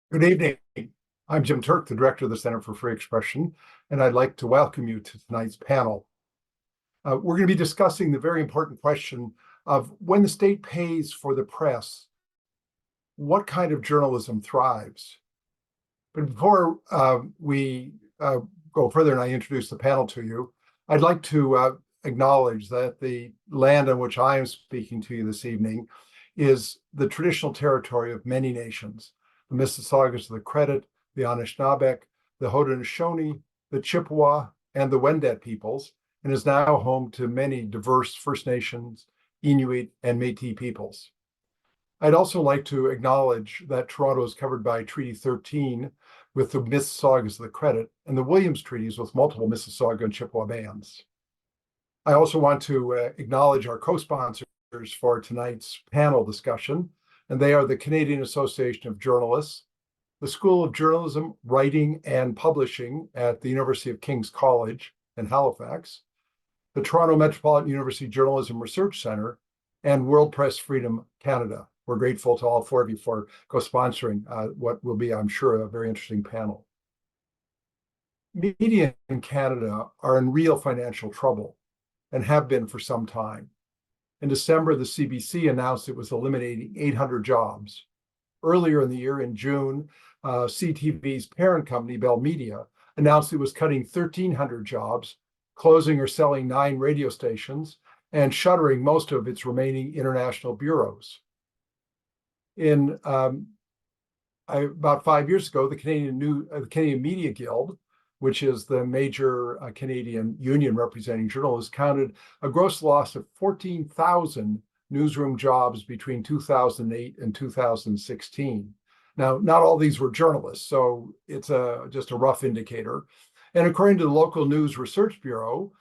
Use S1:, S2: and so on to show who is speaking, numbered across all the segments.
S1: Good evening. I'm Jim Turk, the director of the Center for Free Expression, and I'd like to welcome you to tonight's panel. We're going to be discussing the very important question of when the state pays for the press, what kind of journalism thrives? But before we go further and I introduce the panel to you, I'd like to acknowledge that the land on which I am speaking to you this evening is the traditional territory of many nations. The Mississaugas of the Credit, the Anishinaabe, the Haudenosaunee, the Chippewa, and the Wendat peoples, and is now home to many diverse First Nations, Inuit, and Métis peoples. I'd also like to acknowledge that Toronto is covered by Treaty 13 with the Mississaugas of the Credit and the Williams Treaties with multiple Mississauga and Chippewa bands. I also want to acknowledge our co-sponsors for tonight's panel discussion, and they are the Canadian Association of Journalists, the School of Journalism, Writing, and Publishing at the University of King's College in Halifax, the Toronto Metropolitan University Journalism Research Centre, and World Press Freedom Canada. We're grateful to all four of you for co-sponsoring what will be, I'm sure, a very interesting panel. Media in Canada are in real financial trouble and have been for some time. In December, the CBC announced it was eliminating 800 jobs. Earlier in the year, in June, CTV's parent company, Bell Media, announced it was cutting 1,300 jobs, closing or selling 9 radio stations, and shuttering most of its remaining international bureaus. About 5 years ago, the Canadian Media Guild, which is the major Canadian union representing journalists, counted a gross loss of 14,000 newsroom jobs between 2008 and 2016. Now, not all these were journalists, so it's just a rough indicator. And according to the local News Research Bureau,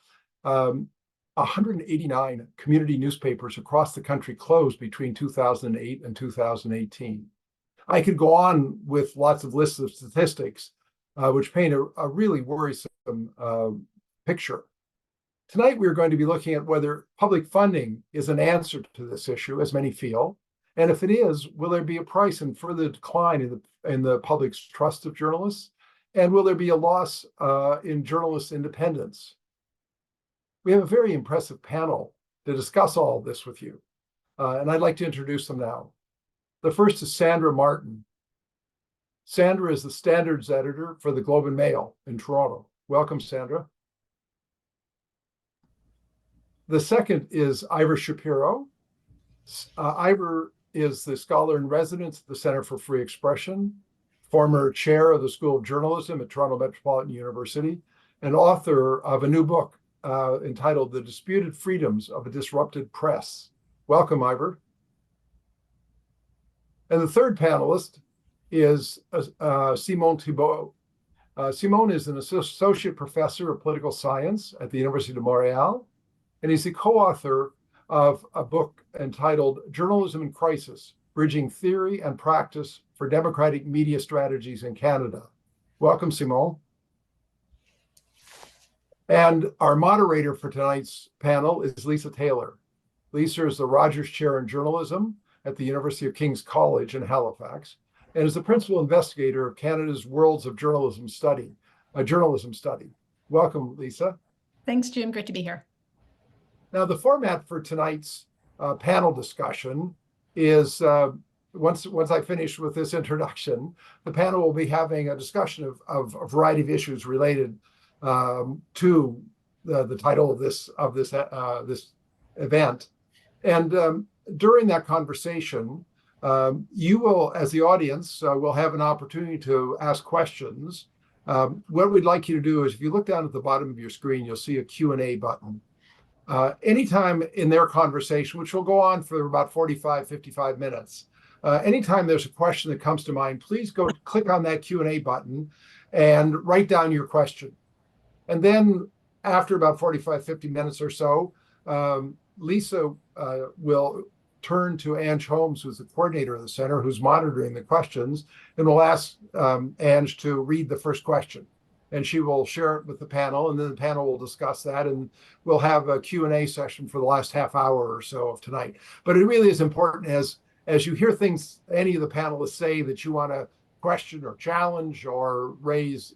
S1: 189 community newspapers across the country closed between 2008 and 2018. I could go on with lots of lists of statistics, which paint a really worrisome picture. Tonight, we're going to be looking at whether public funding is an answer to this issue, as many feel, and if it is, will there be a price and further decline in the public's trust of journalists, and will there be a loss in journalists' independence? We have a very impressive panel to discuss all of this with you, and I'd like to introduce them now. The first is Sandra Martin. Sandra is the standards editor for the Globe and Mail in Toronto. Welcome, Sandra. The second is Ivor Shapiro. Ivor is the scholar in residence at the Center for Free Expression, former chair of the School of Journalism at Toronto Metropolitan University, and author of a new book entitled The Disputed Freedoms of a Disrupted Press. Welcome, Ivor. And the third panelist is Simon Thibault. Simon is an associate professor of political science at the Université of Montréal, and he's the co-author of a book entitled Journalism in Crisis, Bridging Theory and Practice for Democratic Media Strategies in Canada. Welcome, Simon. And our moderator for tonight's panel is Lisa Taylor. Lisa is the Rogers Chair in Journalism at the University of King's College in Halifax, and is the principal investigator of Canada's Worlds of Journalism Study, a journalism study. Welcome, Lisa.
S2: Thanks, Jim. Great to be here.
S1: Now, the format for tonight's panel discussion is, once I finish with this introduction, the panel will be having a discussion of a variety of issues related to the title of this event. And during that conversation, you will, as the audience, will have an opportunity to ask questions. What we'd like you to do is, if you look down at the bottom of your screen, you'll see a Q&A button. Anytime in their conversation, which will go on for about 45, 55 minutes, anytime there's a question that comes to mind, please go click on that Q&A button and write down your question. And then after about 45, 50 minutes or so, Lisa will turn to Ange Holmes, who's the coordinator of the center, who's monitoring the questions, and will ask Ange to read the first question. And she will share it with the panel, and then the panel will discuss that, and we'll have a Q&A session for the last half hour or so of tonight. But it really is important as you hear things any of the panelists say that you want to question or challenge or raise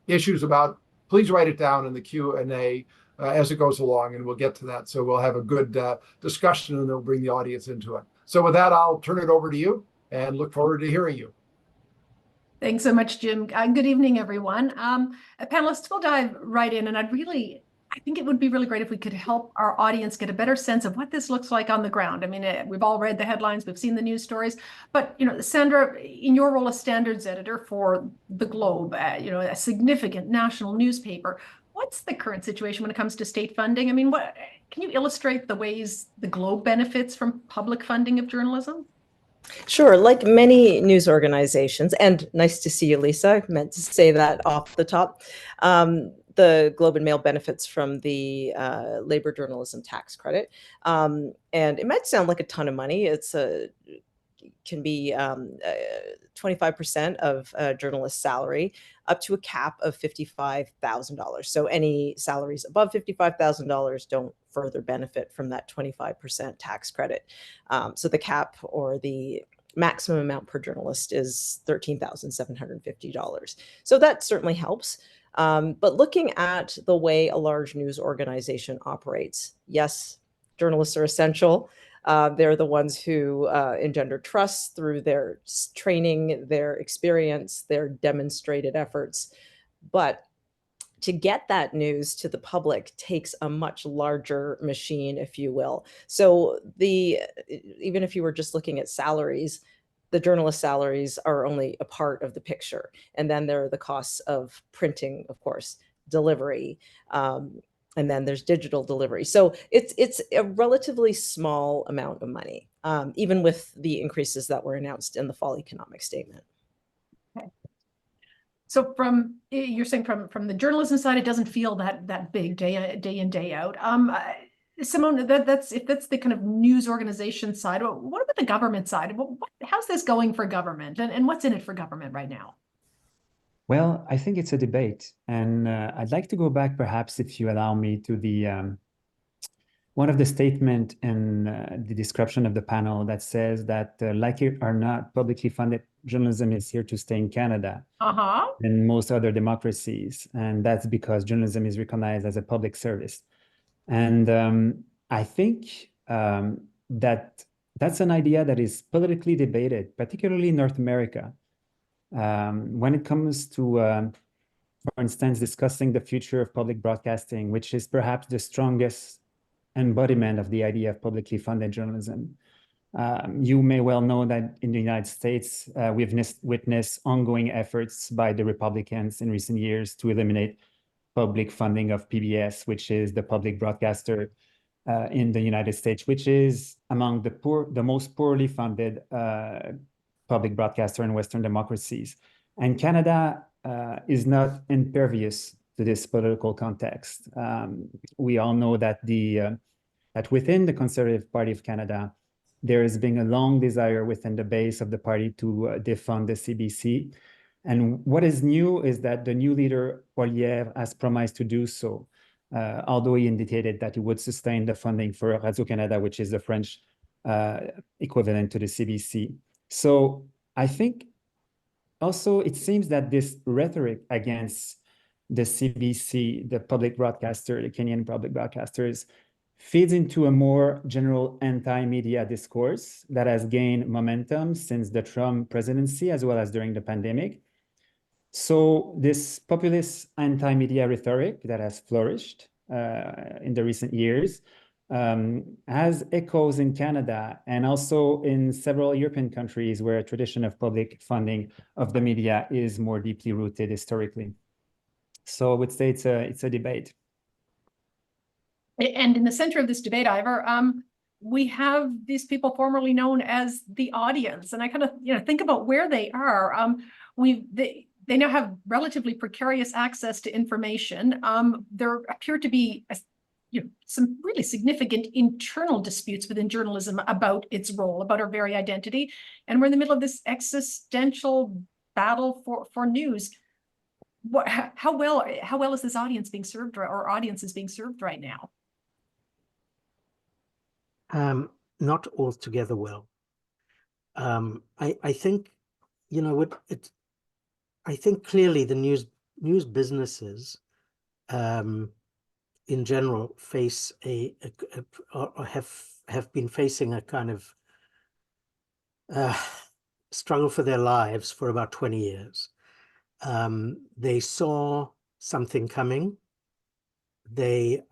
S1: issues about, please write it down in the Q&A as it goes along, and we'll get to that. So we'll have a good discussion, and then we'll bring the audience into it. So with that, I'll turn it over to you and look forward to hearing you.
S2: Thanks so much, Jim. Good evening, everyone. Panelists, we'll dive right in, and I think it would be really great if we could help our audience get a better sense of what this looks like on the ground. I mean, we've all read the headlines, we've seen the news stories, but, Sandra, in your role as standards editor for The Globe, a significant national newspaper, what's the current situation when it comes to state funding? I mean, can you illustrate the ways the Globe benefits from public funding of journalism?
S3: Sure. Like many news organizations, and nice to see you, Lisa. I meant to say that off the top. The Globe and Mail benefits from the labor journalism tax credit. And it might sound like a ton of money. Can be 25% of a journalist's salary, up to a cap of $55,000. So any salaries above $55,000 don't further benefit from that 25% tax credit. So the cap, or the maximum amount per journalist, is $13,750. So that certainly helps. But looking at the way a large news organization operates, yes, journalists are essential. They're the ones who engender trust through their training, their experience, their demonstrated efforts. But to get that news to the public takes a much larger machine, if you will. So even if you were just looking at salaries, the journalist salaries are only a part of the picture. And then there are the costs of printing, of course, delivery, and then there's digital delivery. So it's a relatively small amount of money, even with the increases that were announced in the fall economic statement.
S2: Okay. So you're saying from the journalism side, it doesn't feel that big day in, day out. Simone, if that's the kind of news organization side, what about the government side? How's this going for government, and what's in it for government right now?
S4: Well, I think it's a debate, and I'd like to go back, perhaps, if you allow me, to the one of the statement in the description of the panel that says that, like it or not, publicly funded journalism is here to stay in Canada and most other democracies, and that's because journalism is recognized as a public service. And I think that's an idea that is politically debated, particularly in North America. When it comes to, for instance, discussing the future of public broadcasting, which is perhaps the strongest embodiment of the idea of publicly funded journalism. You may well know that in the United States, we've witnessed ongoing efforts by the Republicans in recent years to eliminate public funding of PBS, which is the public broadcaster in the United States, which is among the most poorly funded public broadcaster in Western democracies. And Canada is not impervious to this political context. We all know that that within the Conservative Party of Canada, there has been a long desire within the base of the party to defund the CBC. And what is new is that the new leader, Poilievre, has promised to do so, although he indicated that he would sustain the funding for Radio-Canada, which is the French equivalent to the CBC. So I think also it seems that this rhetoric against the CBC, the public broadcaster, the Kenyan public broadcasters, feeds into a more general anti-media discourse that has gained momentum since the Trump presidency, as well as during the pandemic. So this populist anti-media rhetoric that has flourished in the recent years has echoes in Canada and also in several European countries where a tradition of public funding of the media is more deeply rooted historically. So I would say it's a debate.
S2: And in the center of this debate, Ivor, we have these people formerly known as the audience, and I kind of think about where they are. They now have relatively precarious access to information. There appear to be some really significant internal disputes within journalism about its role, about our very identity, and we're in the middle of this existential battle for news. How well is this audience being served, or audience is being served right now?
S5: Not altogether well. I think, I think clearly the news businesses in general face or have been facing a kind of struggle for their lives for about 20 years. They saw something coming. They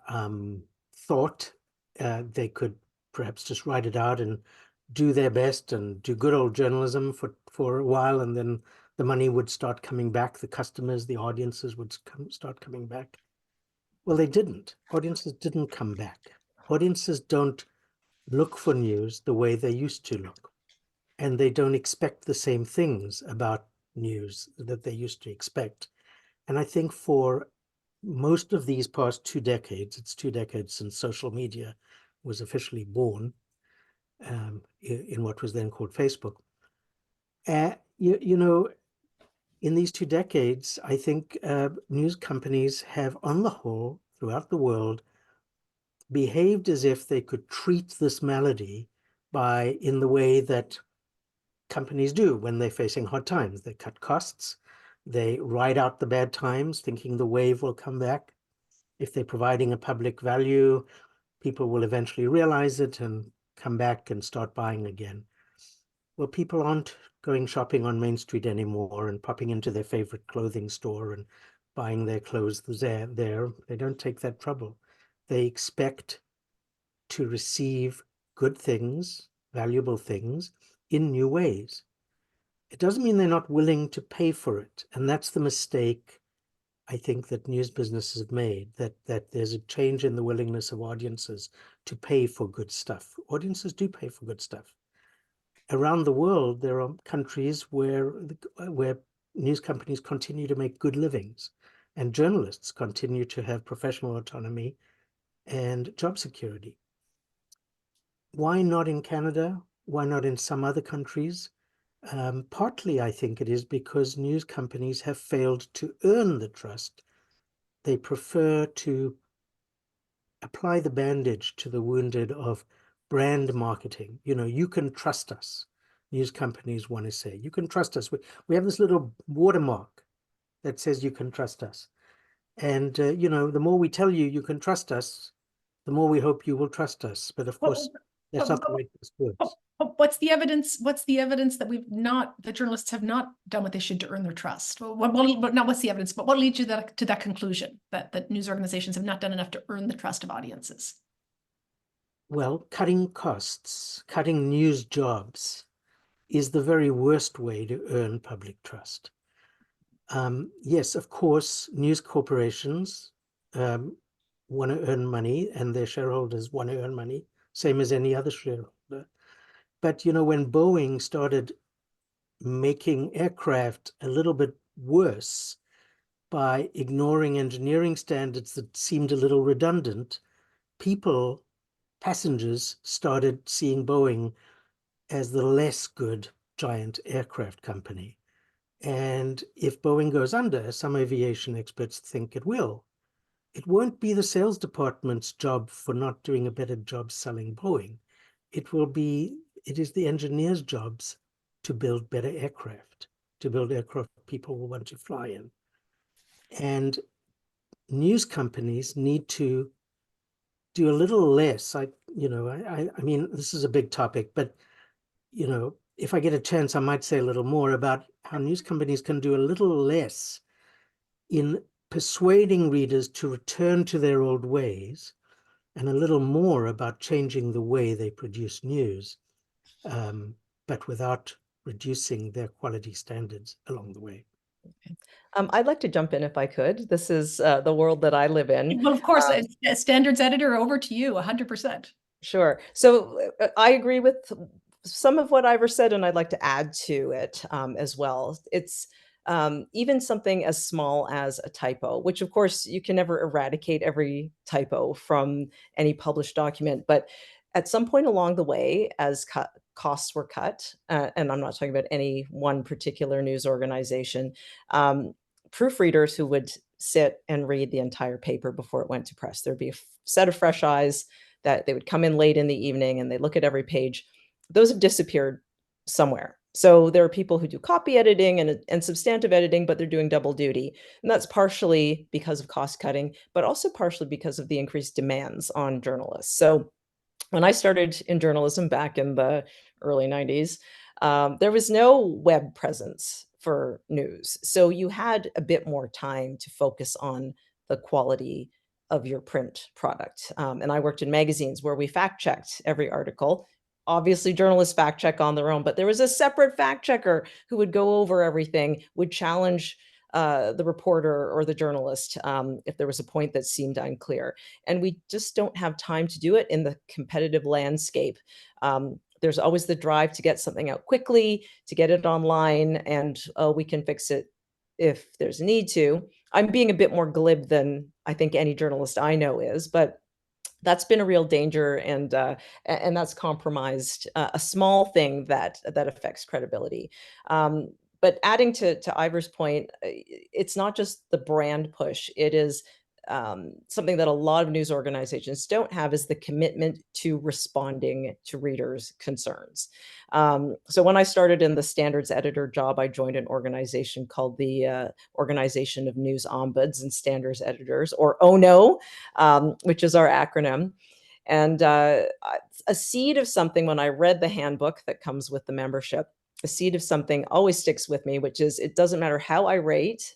S5: thought they could perhaps just write it out and do their best and do good old journalism for a while, and then the money would start coming back, the customers, the audiences would start coming back. Well, they didn't. Audiences didn't come back. Audiences don't look for news the way they used to look, and they don't expect the same things about news that they used to expect. And I think for most of these past 2 decades, it's 2 decades since social media was officially born, in what was then called Facebook. You know, in these 2 decades, I think news companies have, on the whole, throughout the world, behaved as if they could treat this malady in the way that companies do when they're facing hard times. They cut costs, they ride out the bad times, thinking the wave will come back. If they're providing a public value, people will eventually realize it and come back and start buying again. Well, people aren't going shopping on Main Street anymore and popping into their favorite clothing store and buying their clothes there. They don't take that trouble. They expect to receive good things, valuable things, in new ways. It doesn't mean they're not willing to pay for it. And that's the mistake I think that news businesses have made, that there's a change in the willingness of audiences to pay for good stuff. Audiences do pay for good stuff. Around the world, there are countries where news companies continue to make good livings, and journalists continue to have professional autonomy and job security. Why not in Canada? Why not in some other countries? Partly, I think it is because news companies have failed to earn the trust. They prefer to apply the bandage to the wounded of brand marketing. You know, you can trust us. News companies want to say, you can trust us. We have this little watermark that says you can trust us. And, you know, the more we tell you you can trust us, the more we hope you will trust us. But of course, that's not the way this works.
S2: What's the evidence? What's the evidence that the journalists have not done what they should to earn their trust? Well, not what's the evidence, but what leads you to that conclusion that news organizations have not done enough to earn the trust of audiences?
S5: Well, cutting costs, cutting news jobs is the very worst way to earn public trust. Yes, of course, news corporations want to earn money, and their shareholders want to earn money, same as any other shareholder. But, you know, when Boeing started making aircraft a little bit worse by ignoring engineering standards that seemed a little redundant, passengers started seeing Boeing as the less good giant aircraft company. And if Boeing goes under, some aviation experts think it will, it won't be the sales department's job for not doing a better job selling Boeing. It is the engineers' jobs to build better aircraft, to build aircraft people will want to fly in. And news companies need to do a little less. I mean, this is a big topic, but, you know, if I get a chance, I might say a little more about how news companies can do a little less in persuading readers to return to their old ways, and a little more about changing the way they produce news, but without reducing their quality standards along the way.
S3: I'd like to jump in if I could. This is the world that I live in.
S2: Well, of course, as standards editor, over to you, 100%.
S3: Sure. So I agree with some of what Ivor said, and I'd like to add to it as well. It's even something as small as a typo, which of course you can never eradicate every typo from any published document, but at some point along the way, as costs were cut, and I'm not talking about any one particular news organization, proofreaders who would sit and read the entire paper before it went to press. There'd be a set of fresh eyes that they would come in late in the evening and they look at every page. Those have disappeared somewhere. So there are people who do copy editing and substantive editing, but they're doing double duty. And that's partially because of cost cutting, but also partially because of the increased demands on journalists. So when I started in journalism back in the early 90s, there was no web presence for news. So you had a bit more time to focus on the quality of your print product. And I worked in magazines where we fact checked every article. Obviously, journalists fact check on their own, but there was a separate fact checker who would go over everything, would challenge the reporter or the journalist if there was a point that seemed unclear. And we just don't have time to do it in the competitive landscape. There's always the drive to get something out quickly, to get it online, and we can fix it if there's a need to. I'm being a bit more glib than I think any journalist I know is, but that's been a real danger, and that's compromised a small thing that affects credibility. But adding to Ivor's point, it's not just the brand push. It is something that a lot of news organizations don't have, is the commitment to responding to readers' concerns. So when I started in the standards editor job, I joined an organization called the Organization of News Ombuds and Standards Editors, or ONO, which is our acronym. And a seed of something, when I read the handbook that comes with the membership, a seed of something always sticks with me, which is, it doesn't matter how irate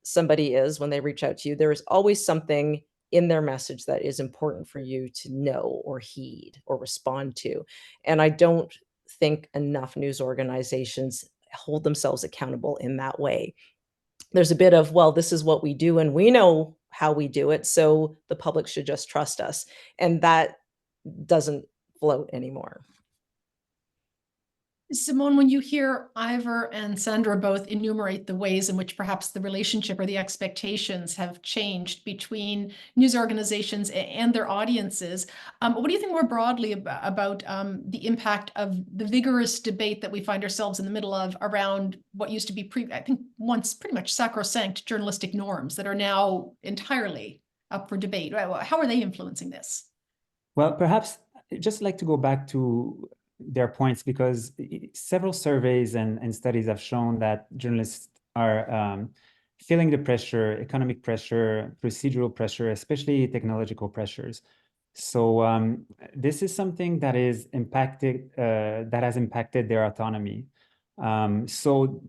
S3: somebody is when they reach out to you, there is always something in their message that is important for you to know or heed or respond to. And I don't think enough news organizations hold themselves accountable in that way. There's a bit of, well, this is what we do and we know how we do it, so the public should just trust us. And that doesn't float anymore.
S2: Simone, when you hear Ivor and Sandra both enumerate the ways in which perhaps the relationship or the expectations have changed between news organizations and their audiences, what do you think more broadly about the impact of the vigorous debate that we find ourselves in the middle of around what used to be, I think, once pretty much sacrosanct journalistic norms that are now entirely up for debate? How are they influencing this?
S4: Well, perhaps I'd just like to go back to their points, because several surveys and studies have shown that journalists are feeling the pressure, economic pressure, procedural pressure, especially technological pressures. So this is something that is impacted, that has impacted their autonomy. So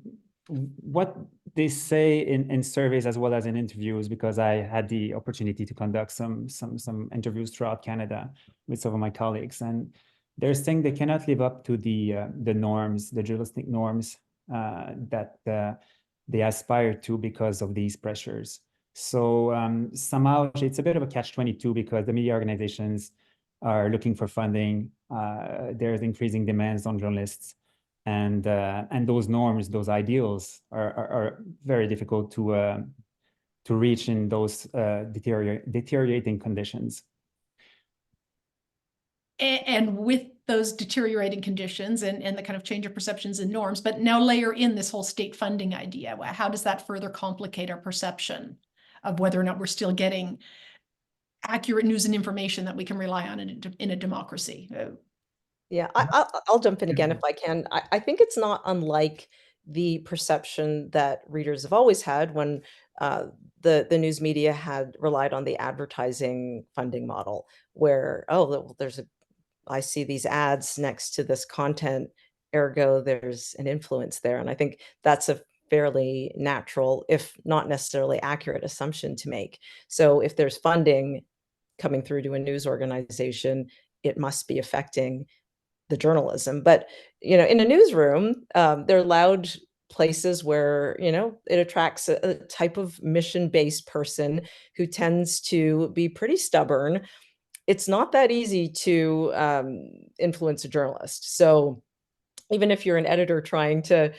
S4: what they say in surveys as well as in interviews, because I had the opportunity to conduct some interviews throughout Canada with some of my colleagues, and they're saying they cannot live up to the norms, the journalistic norms that they aspire to because of these pressures. So somehow it's a bit of a catch-22, because the media organizations are looking for funding. There's increasing demands on journalists, and those norms, those ideals are very difficult to reach in those deteriorating conditions.
S2: And with those deteriorating conditions and the kind of change of perceptions and norms, but now layer in this whole state funding idea, how does that further complicate our perception of whether or not we're still getting accurate news and information that we can rely on in a democracy?
S3: Yeah, I'll jump in again if I can. I think it's not unlike the perception that readers have always had when the news media had relied on the advertising funding model, where, oh, I see these ads next to this content, ergo there's an influence there. And I think that's a fairly natural, if not necessarily accurate, assumption to make. So if there's funding coming through to a news organization, it must be affecting the journalism. But, in a newsroom, there are loud places where, it attracts a type of mission-based person who tends to be pretty stubborn. It's not that easy to influence a journalist. So even if you're an editor trying to,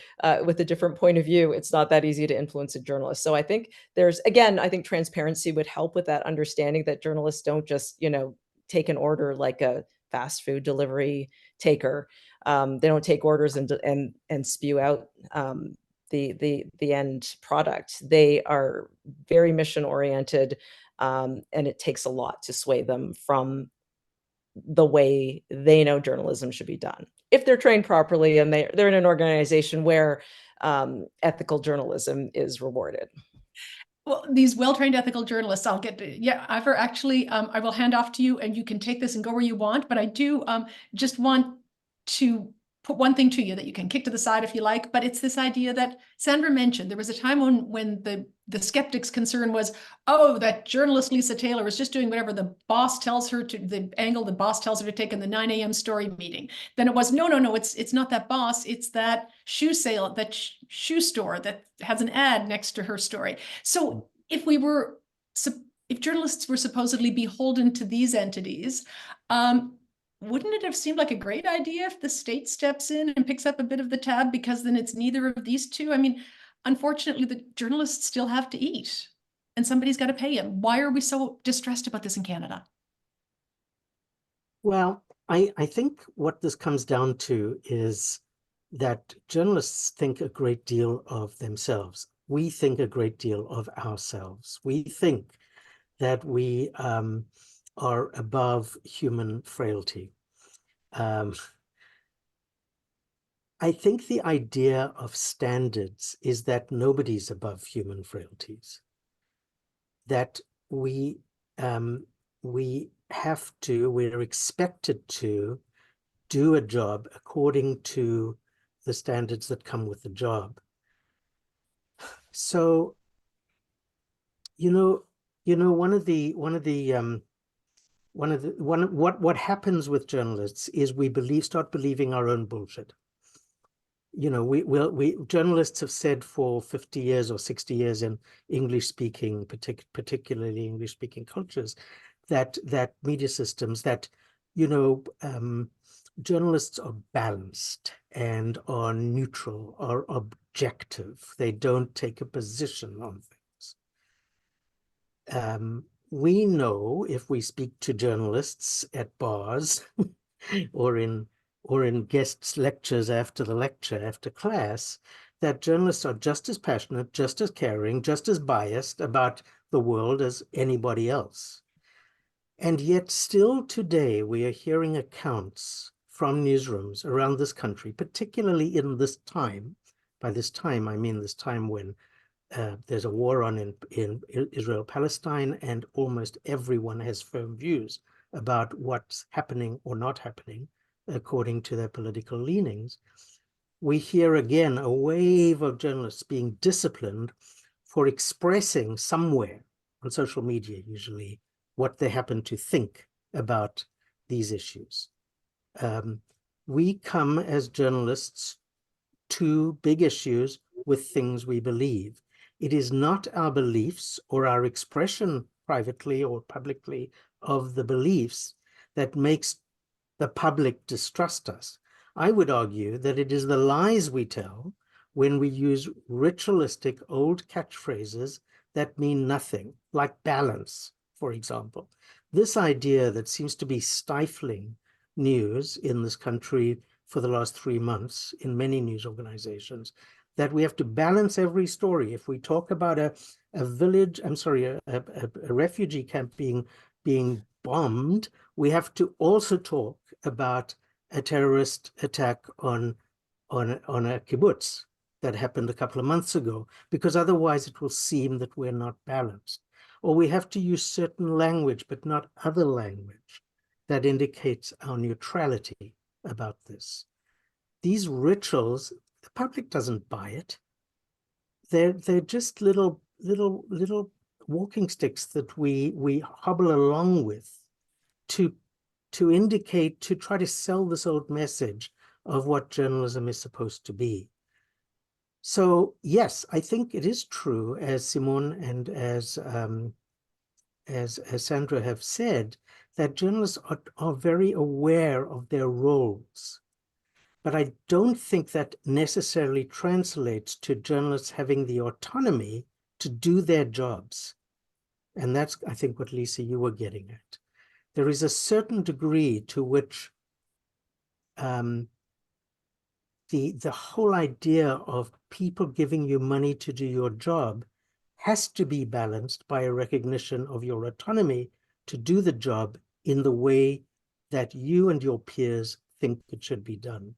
S3: with a different point of view, it's not that easy to influence a journalist. So I think I think transparency would help with that understanding that journalists don't just, take an order like a fast food delivery taker. They don't take orders and spew out the end product. They are very mission oriented, and it takes a lot to sway them from the way they know journalism should be done. if they're trained properly and they're in an organization where ethical journalism is rewarded.
S2: Well, these well-trained ethical journalists, I'll get to, yeah, Ivor, actually, I will hand off to you and you can take this and go where you want, but I do just want to put one thing to you that you can kick to the side if you like, but it's this idea that Sandra mentioned. There was a time when the skeptics' concern was, oh, that journalist Lisa Taylor is just doing whatever the boss tells her to, the angle the boss tells her to take in the 9 a.m. story meeting. Then it was, no, it's not that boss, it's that shoe sale, that shoe store that has an ad next to her story. So if journalists were supposedly beholden to these entities, wouldn't it have seemed like a great idea if the state steps in and picks up a bit of the tab, because then it's neither of these two? I mean, unfortunately, the journalists still have to eat and somebody's got to pay them. Why are we so distressed about this in Canada?
S5: Well, I think what this comes down to is that journalists think a great deal of themselves. We think a great deal of ourselves. We think that we are above human frailty. I think the idea of standards is that nobody's above human frailties, that we're expected to do a job according to the standards that come with the job. So, what happens with journalists is we start believing our own bullshit. Journalists have said for 50 years or 60 years in English-speaking, particularly English-speaking cultures, that media systems, that journalists are balanced and are neutral, are objective. They don't take a position on things. We know, if we speak to journalists at bars or in guests' lectures after the lecture, after class, that journalists are just as passionate, just as caring, just as biased about the world as anybody else. And yet still today, we are hearing accounts from newsrooms around this country, particularly in this time. By this time, I mean this time when there's a war on in Israel-Palestine, and almost everyone has firm views about what's happening or not happening according to their political leanings. We hear again a wave of journalists being disciplined for expressing somewhere on social media, usually, what they happen to think about these issues. We come as journalists to big issues with things we believe. It is not our beliefs or our expression privately or publicly of the beliefs that makes the public distrust us. I would argue that it is the lies we tell when we use ritualistic old catchphrases that mean nothing, like balance, for example. This idea that seems to be stifling news in this country for the last 3 months in many news organizations, that we have to balance every story. If we talk about a refugee camp being bombed, we have to also talk about a terrorist attack on a kibbutz that happened a couple of months ago, because otherwise it will seem that we're not balanced. Or we have to use certain language, but not other language that indicates our neutrality about this. These rituals, the public doesn't buy it. They're just little walking sticks that we hobble along with to indicate, to try to sell this old message of what journalism is supposed to be. So yes, I think it is true, as Simone and as Sandra have said, that journalists are very aware of their roles. But I don't think that necessarily translates to journalists having the autonomy to do their jobs. And that's, I think, what, Lisa, you were getting at. There is a certain degree to which the whole idea of people giving you money to do your job has to be balanced by a recognition of your autonomy to do the job in the way that you and your peers think it should be done.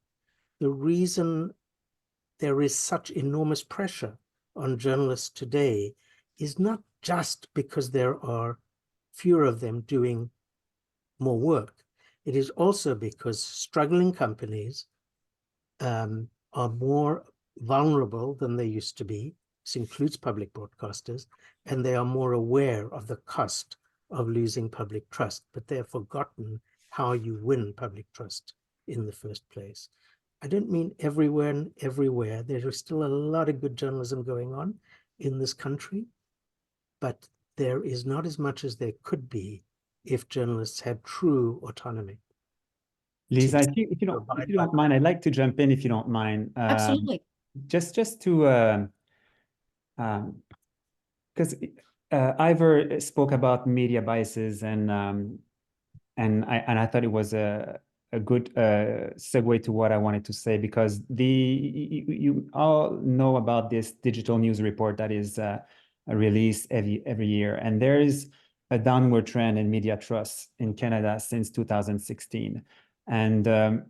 S5: the reason there is such enormous pressure on journalists today is not just because there are fewer of them doing more work. It is also because struggling companies are more vulnerable than they used to be. This includes public broadcasters, and they are more aware of the cost of losing public trust, but they have forgotten how you win public trust in the first place. I don't mean everywhere and everywhere. There is still a lot of good journalism going on in this country, but there is not as much as there could be if journalists had true autonomy.
S4: Lisa, if you don't mind, I'd like to jump in if you don't mind.
S2: Absolutely.
S4: Just to because Ivor spoke about media biases, and I thought it was a good segue to what I wanted to say, because you all know about this digital news report that is released every year, and there is a downward trend in media trust in Canada since 2016, and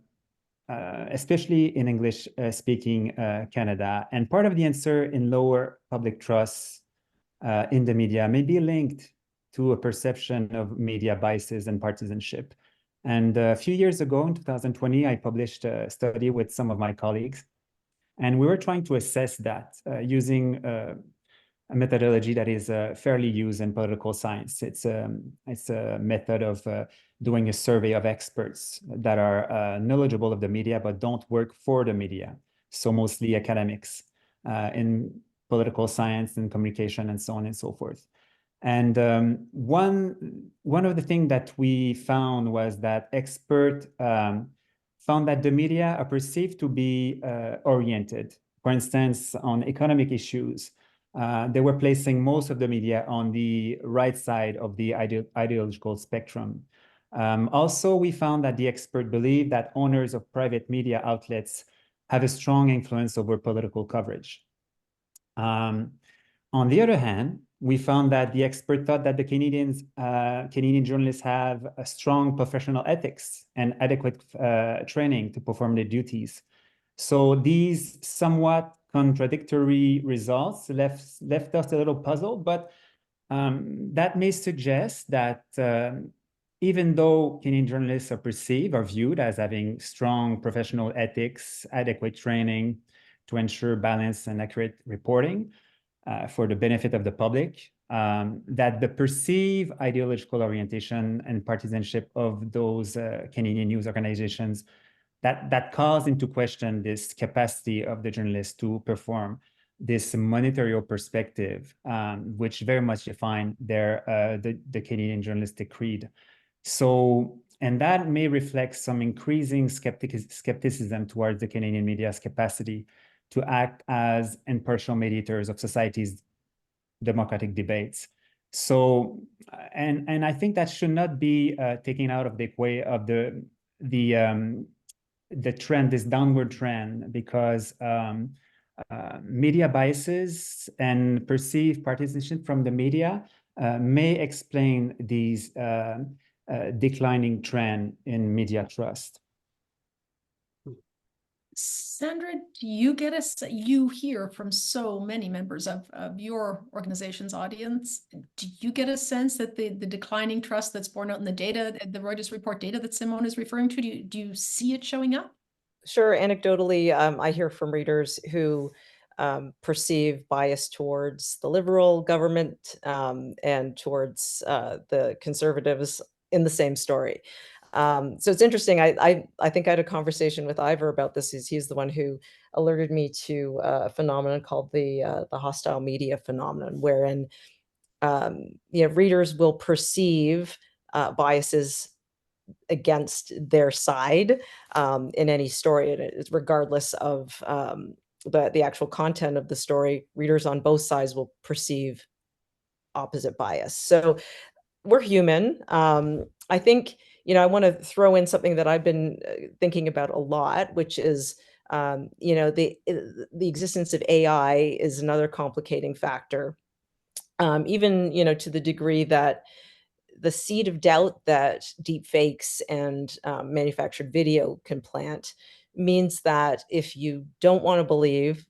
S4: especially in English speaking Canada. And part of the answer in lower public trust in the media may be linked to a perception of media biases and partisanship. And a few years ago, in 2020, I published a study with some of my colleagues, and we were trying to assess that using a methodology that is fairly used in political science. It's a method of doing a survey of experts that are knowledgeable of the media but don't work for the media, so mostly academics in political science and communication and so on and so forth. And one of the things that we found was that experts found that the media are perceived to be oriented. For instance, on economic issues, they were placing most of the media on the right side of the ideological spectrum. Also, we found that the expert believed that owners of private media outlets have a strong influence over political coverage. On the other hand, we found that the expert thought that the Canadian journalists have a strong professional ethics and adequate training to perform their duties. So these somewhat contradictory results left us a little puzzled, but that may suggest that even though Canadian journalists are viewed as having strong professional ethics, adequate training to ensure balanced and accurate reporting for the benefit of the public, that the perceived ideological orientation and partisanship of those Canadian news organizations that calls into question this capacity of the journalists to perform this monetary perspective, which very much define the Canadian journalistic creed. So, and that may reflect some increasing skepticism towards the Canadian media's capacity to act as impartial mediators of society's democratic debates. So, and I think that should not be taken out of the way of the trend, this downward trend, because media biases and perceived partisanship from the media may explain these declining trend in media trust.
S2: Sandra, do you you hear from so many members of your organization's audience, do you get a sense that the declining trust that's borne out in the data, the Reuters report data that Simone is referring to, do you see it showing up?
S3: Sure. Anecdotally, I hear from readers who perceive bias towards the Liberal government and towards the Conservatives in the same story. So it's interesting. I think I had a conversation with Ivor about this. He's the one who alerted me to a phenomenon called the hostile media phenomenon, wherein readers will perceive biases against their side in any story, regardless of the actual content of the story. Readers on both sides will perceive opposite bias. So we're human. I think, I want to throw in something that I've been thinking about a lot, which is, the existence of AI is another complicating factor. Even, to the degree that the seed of doubt that deep fakes and manufactured video can plant means that if you don't want to believe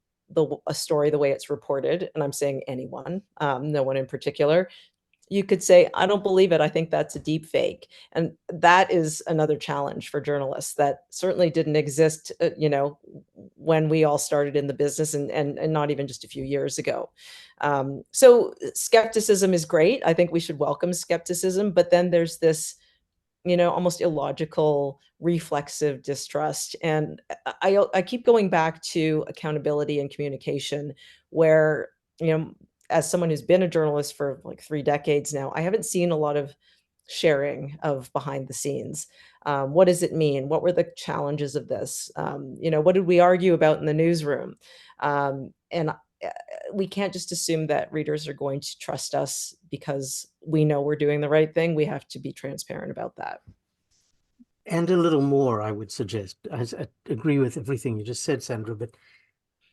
S3: a story the way it's reported, and I'm saying anyone, no one in particular, you could say, I don't believe it. I think that's a deep fake. And that is another challenge for journalists that certainly didn't exist, when we all started in the business, and not even just a few years ago. So skepticism is great. I think we should welcome skepticism, but then there's this, almost illogical, reflexive distrust. And I keep going back to accountability and communication, where, as someone who's been a journalist for like 3 decades now, I haven't seen a lot of sharing of behind the scenes. What does it mean? What were the challenges of this? What did we argue about in the newsroom? And we can't just assume that readers are going to trust us because we know we're doing the right thing. We have to be transparent about that.
S5: And a little more, I would suggest. I agree with everything you just said, Sandra,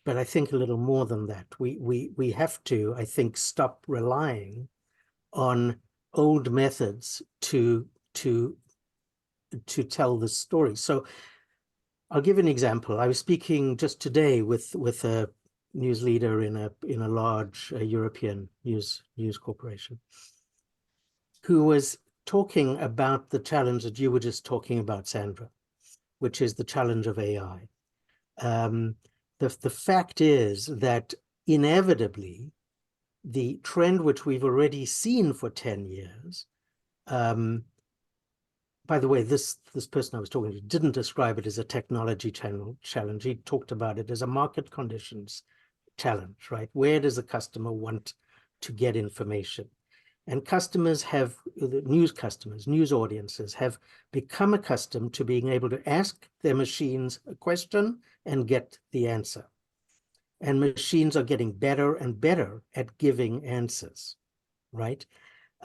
S5: but I think a little more than that. We have to, I think, stop relying on old methods to tell the story. So I'll give an example. I was speaking just today with a news leader in a large European news corporation, who was talking about the challenge that you were just talking about, Sandra, which is the challenge of AI. The fact is that inevitably, the trend which we've already seen for 10 years, by the way, this person I was talking to didn't describe it as a technology challenge. He talked about it as a market conditions challenge, right? Where does the customer want to get information? And customers have, news audiences have become accustomed to being able to ask their machines a question and get the answer. And machines are getting better and better at giving answers, right?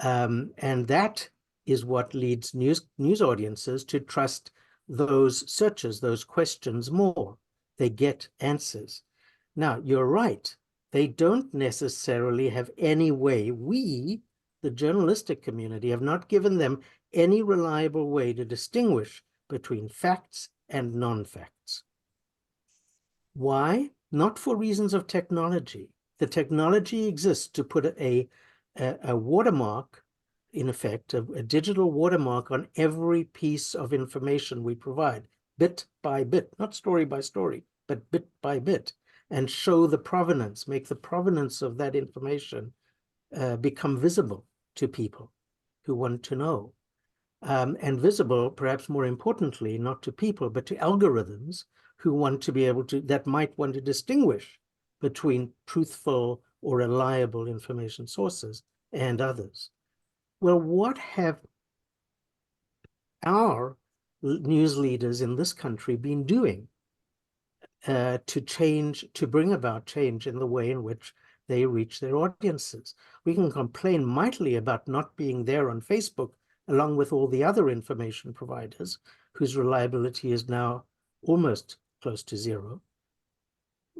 S5: And that is what leads news audiences to trust those searches, those questions more. They get answers. Now, you're right. They don't necessarily have any way. We, the journalistic community, have not given them any reliable way to distinguish between facts and non-facts. Why? Not for reasons of technology. The technology exists to put a watermark, in effect, a digital watermark on every piece of information we provide, bit by bit, not story by story, but bit by bit, and show the provenance, make the provenance of that information become visible to people who want to know. And visible, perhaps more importantly, not to people, but to algorithms who want to be able to, that might want to distinguish between truthful or reliable information sources and others. Well, what have our news leaders in this country been doing to bring about change in the way in which they reach their audiences? We can complain mightily about not being there on Facebook, along with all the other information providers whose reliability is now almost close to zero.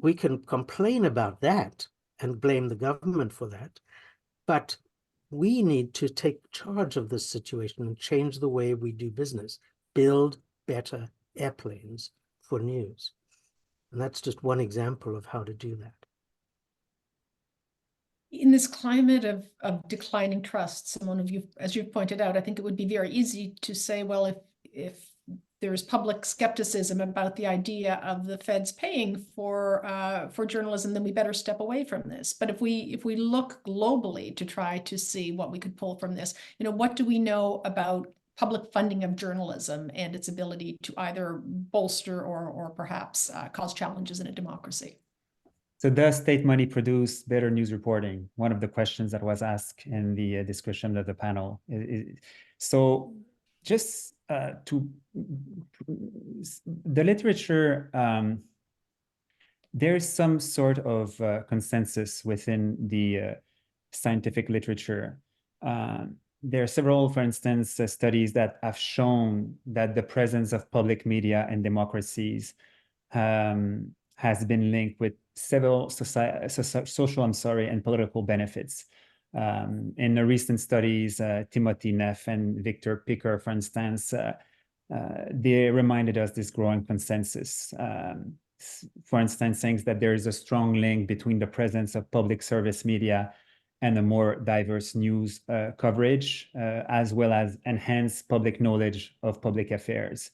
S5: We can complain about that and blame the government for that, but we need to take charge of this situation and change the way we do business, build better airplanes for news. And that's just one example of how to do that.
S2: In this climate of declining trust, Simone, as you've pointed out, I think it would be very easy to say, well, if there's public skepticism about the idea of the feds paying for journalism, then we better step away from this. But if we look globally to try to see what we could pull from this, what do we know about public funding of journalism and its ability to either bolster or perhaps cause challenges in a democracy?
S4: So does state money produce better news reporting? One of the questions that was asked in the discussion of the panel. So just to the literature, there's some sort of consensus within the scientific literature. There are several, for instance, studies that have shown that the presence of public media in democracies has been linked with several social, and political benefits. In the recent studies, Timothy Neff and Victor Picker, for instance, they reminded us this growing consensus. For instance, saying that there is a strong link between the presence of public service media and a more diverse news coverage, as well as enhanced public knowledge of public affairs.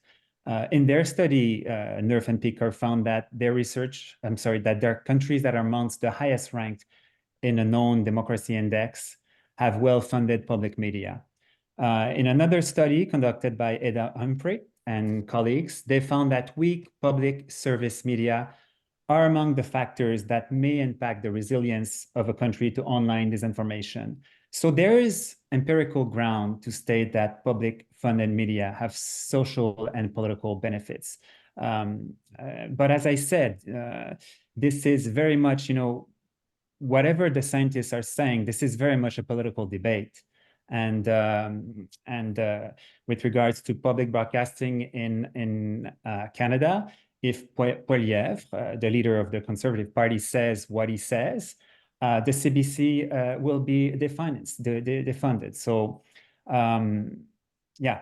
S4: In their study, Nerf and Picker found that that there are countries that are amongst the highest ranked in a known democracy index have well-funded public media. In another study conducted by Eda Humphrey and colleagues, they found that weak public service media are among the factors that may impact the resilience of a country to online disinformation. So there is empirical ground to state that public funded media have social and political benefits. But as I said, this is very much, whatever the scientists are saying, this is very much a political debate. And with regards to public broadcasting in Canada, if Poilievre, the leader of the Conservative Party, says what he says, the CBC will be defunded. So, yeah.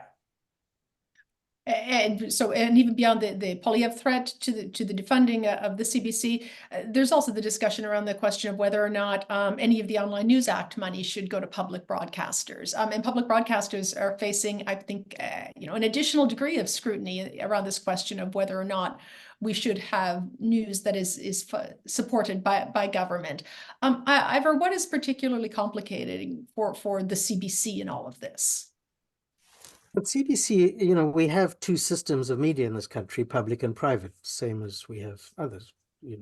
S2: And so, and even beyond the Poilievre threat to the defunding of the CBC, there's also the discussion around the question of whether or not any of the Online News Act money should go to public broadcasters. And public broadcasters are facing, I think, an additional degree of scrutiny around this question of whether or not we should have news that is supported by government. Ivor, what is particularly complicated for the CBC in all of this?
S5: But CBC, we have two systems of media in this country, public and private, same as we have others. We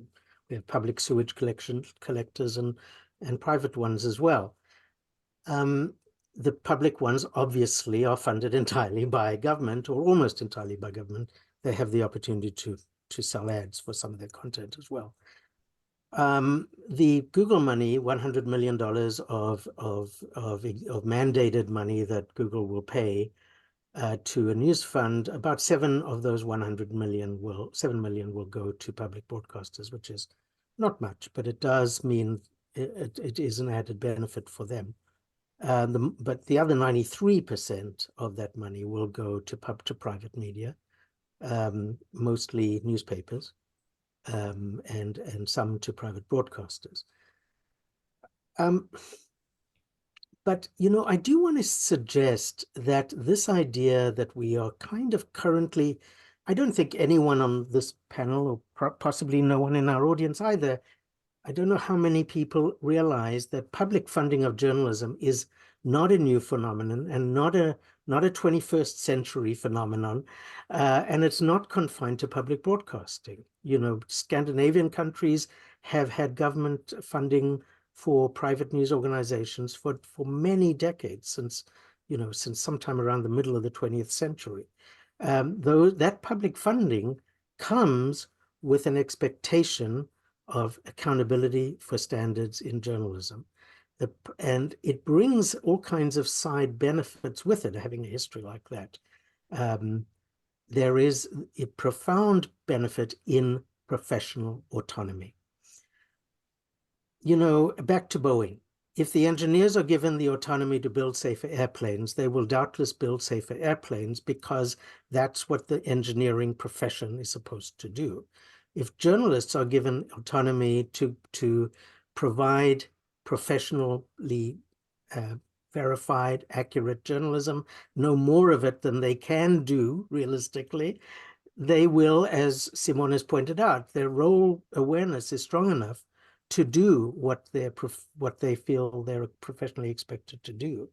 S5: have public sewage collectors and private ones as well. The public ones obviously are funded entirely by government, or almost entirely by government. They have the opportunity to sell ads for some of their content as well. The Google money, $100 million of mandated money that Google will pay to a news fund, about 7 of those 100 million $7 million will go to public broadcasters, which is not much, but it does mean it is an added benefit for them. But the other 93% of that money will go to private media, mostly newspapers, and some to private broadcasters. But, I do want to suggest that this idea that we are kind of currently, I don't think anyone on this panel, or possibly no one in our audience either, I don't know how many people realize that public funding of journalism is not a new phenomenon and not a 21st century phenomenon, and it's not confined to public broadcasting. Scandinavian countries have had government funding for private news organizations for many decades, since sometime around the middle of the 20th century. Though that public funding comes with an expectation of accountability for standards in journalism. And it brings all kinds of side benefits with it, having a history like that. There is a profound benefit in professional autonomy. Back to Boeing. If the engineers are given the autonomy to build safer airplanes, they will doubtless build safer airplanes because that's what the engineering profession is supposed to do. If journalists are given autonomy to provide professionally verified, accurate journalism, no more of it than they can do realistically, they will, as Simone has pointed out, their role awareness is strong enough to do what they feel they're professionally expected to do.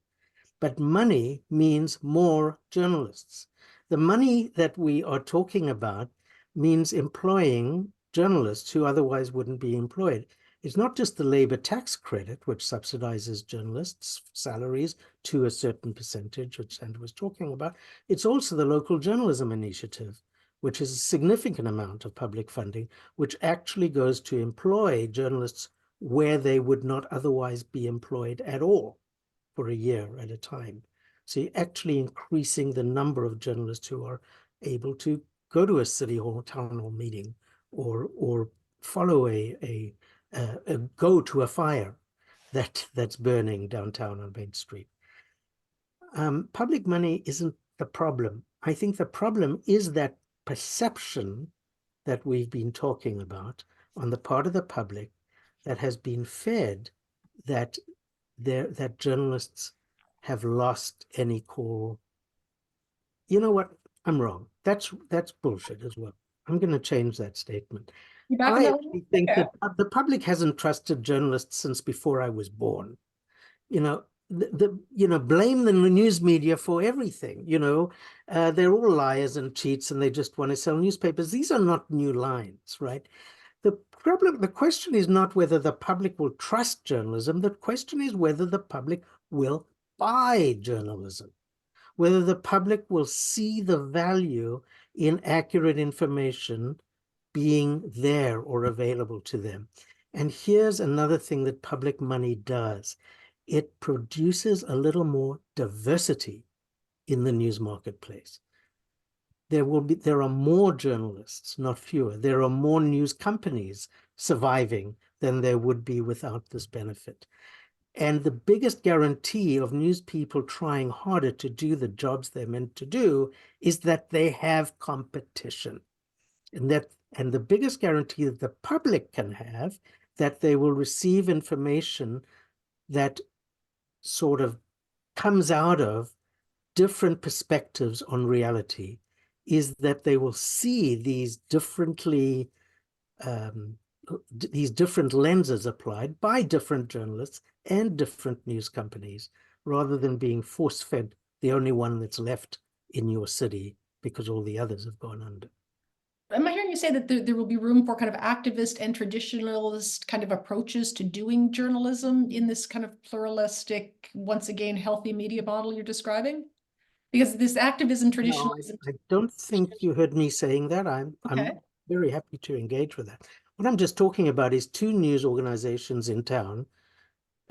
S5: But money means more journalists. The money that we are talking about means employing journalists who otherwise wouldn't be employed. It's not just the labor tax credit, which subsidizes journalists' salaries to a certain percentage, which Sandra was talking about. It's also the local journalism initiative, which is a significant amount of public funding, which actually goes to employ journalists where they would not otherwise be employed at all for a year at a time. So you're actually increasing the number of journalists who are able to go to a city hall, town hall meeting, or follow go to a fire that's burning downtown on Main Street. Public money isn't the problem. I think the problem is that perception that we've been talking about on the part of the public that has been fed that that journalists have lost any core. You know what? I'm wrong. That's bullshit as well. I'm going to change that statement.
S2: You back
S5: I
S2: on
S5: actually think
S2: that?
S5: that the public hasn't trusted journalists since before I was born. You know, blame the news media for everything. They're all liars and cheats, and they just want to sell newspapers. These are not new lines, right? The question is not whether the public will trust journalism. The question is whether the public will buy journalism, whether the public will see the value in accurate information being there or available to them. And here's another thing that public money does. It produces a little more diversity in the news marketplace. There are more journalists, not fewer. There are more news companies surviving than there would be without this benefit. And the biggest guarantee of news people trying harder to do the jobs they're meant to do is that they have competition. And the biggest guarantee that the public can have that they will receive information that sort of comes out of different perspectives on reality is that they will see these different lenses applied by different journalists and different news companies, rather than being force-fed the only one that's left in your city because all the others have gone under.
S2: Am I hearing you say that there will be room for kind of activist and traditionalist kind of approaches to doing journalism in this kind of pluralistic, once again, healthy media model you're describing? Because this activism,
S5: No,
S2: traditionalism.
S5: I don't think you heard me saying that. I'm very happy to engage with that. What I'm just talking about is two news organizations in town,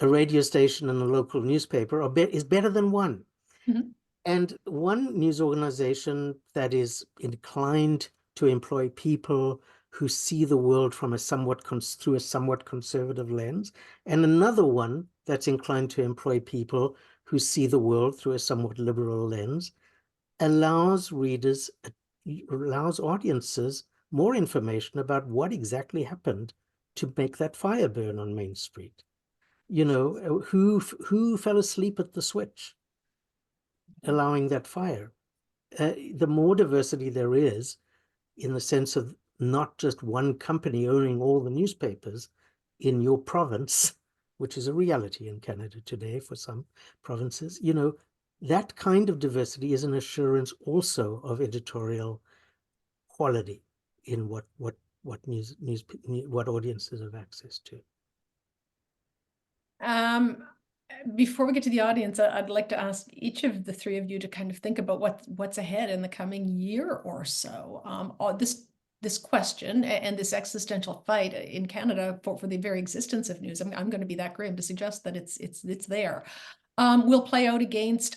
S5: a radio station and a local newspaper, is better than one.
S2: Mm-hmm.
S5: And one news organization that is inclined to employ people who see the world from through a somewhat conservative lens, and another one that's inclined to employ people who see the world through a somewhat liberal lens, allows audiences more information about what exactly happened to make that fire burn on Main Street. Who fell asleep at the switch, allowing that fire. The more diversity there is, in the sense of not just one company owning all the newspapers in your province, which is a reality in Canada today for some provinces, that kind of diversity is an assurance also of editorial quality in what audiences have access to.
S2: Before we get to the audience, I'd like to ask each of the three of you to kind of think about what's ahead in the coming year or so. This question and this existential fight in Canada for the very existence of news, I'm going to be that grim to suggest that it's there. Will play out against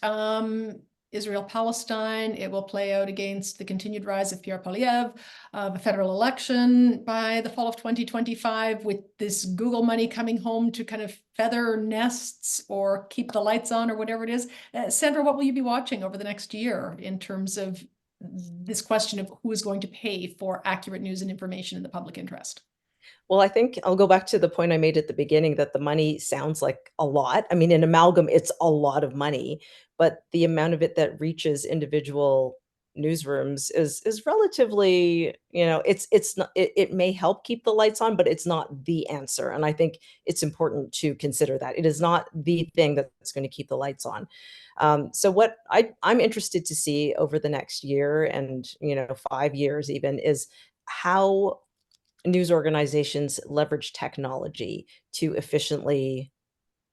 S2: Israel-Palestine. It will play out against the continued rise of Pierre Poilievre, of a federal election by the fall of 2025, with this Google money coming home to kind of feather nests or keep the lights on or whatever it is. Sandra, what will you be watching over the next year in terms of this question of who is going to pay for accurate news and information in the public interest?
S3: Well, I think I'll go back to the point I made at the beginning that the money sounds like a lot. I mean, in amalgam, it's a lot of money, but the amount of it that reaches individual newsrooms is relatively, it's not, it may help keep the lights on, but it's not the answer. And I think it's important to consider that it is not the thing that's going to keep the lights on. So what I'm interested to see over the next year and 5 years even is how news organizations leverage technology to efficiently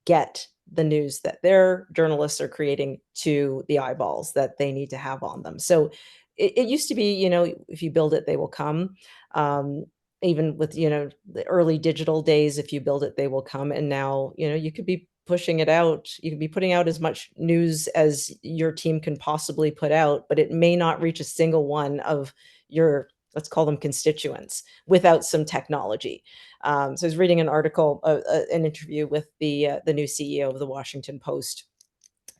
S3: get the news that their journalists are creating to the eyeballs that they need to have on them. So it used to be, if you build it, they will come. Even with, the early digital days, if you build it, they will come. And now, you could be pushing it out. You could be putting out as much news as your team can possibly put out, but it may not reach a single one of your, let's call them constituents, without some technology. So I was reading an article, an interview with the new CEO of the Washington Post,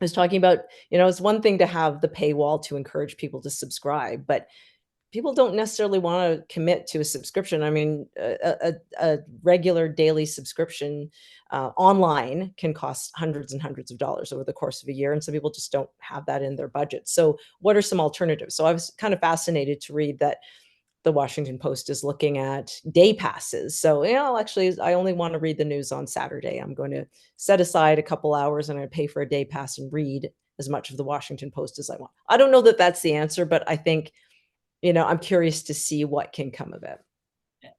S3: was talking about, it's one thing to have the paywall to encourage people to subscribe, but people don't necessarily want to commit to a subscription. I mean, a regular daily subscription online can cost hundreds and hundreds of dollars over the course of a year. And some people just don't have that in their budget. So what are some alternatives? So I was kind of fascinated to read that the Washington Post is looking at day passes. So, actually, I only want to read the news on Saturday. I'm going to set aside a couple hours and I pay for a day pass and read as much of the Washington Post as I want. I don't know that that's the answer, but I think, I'm curious to see what can come of it.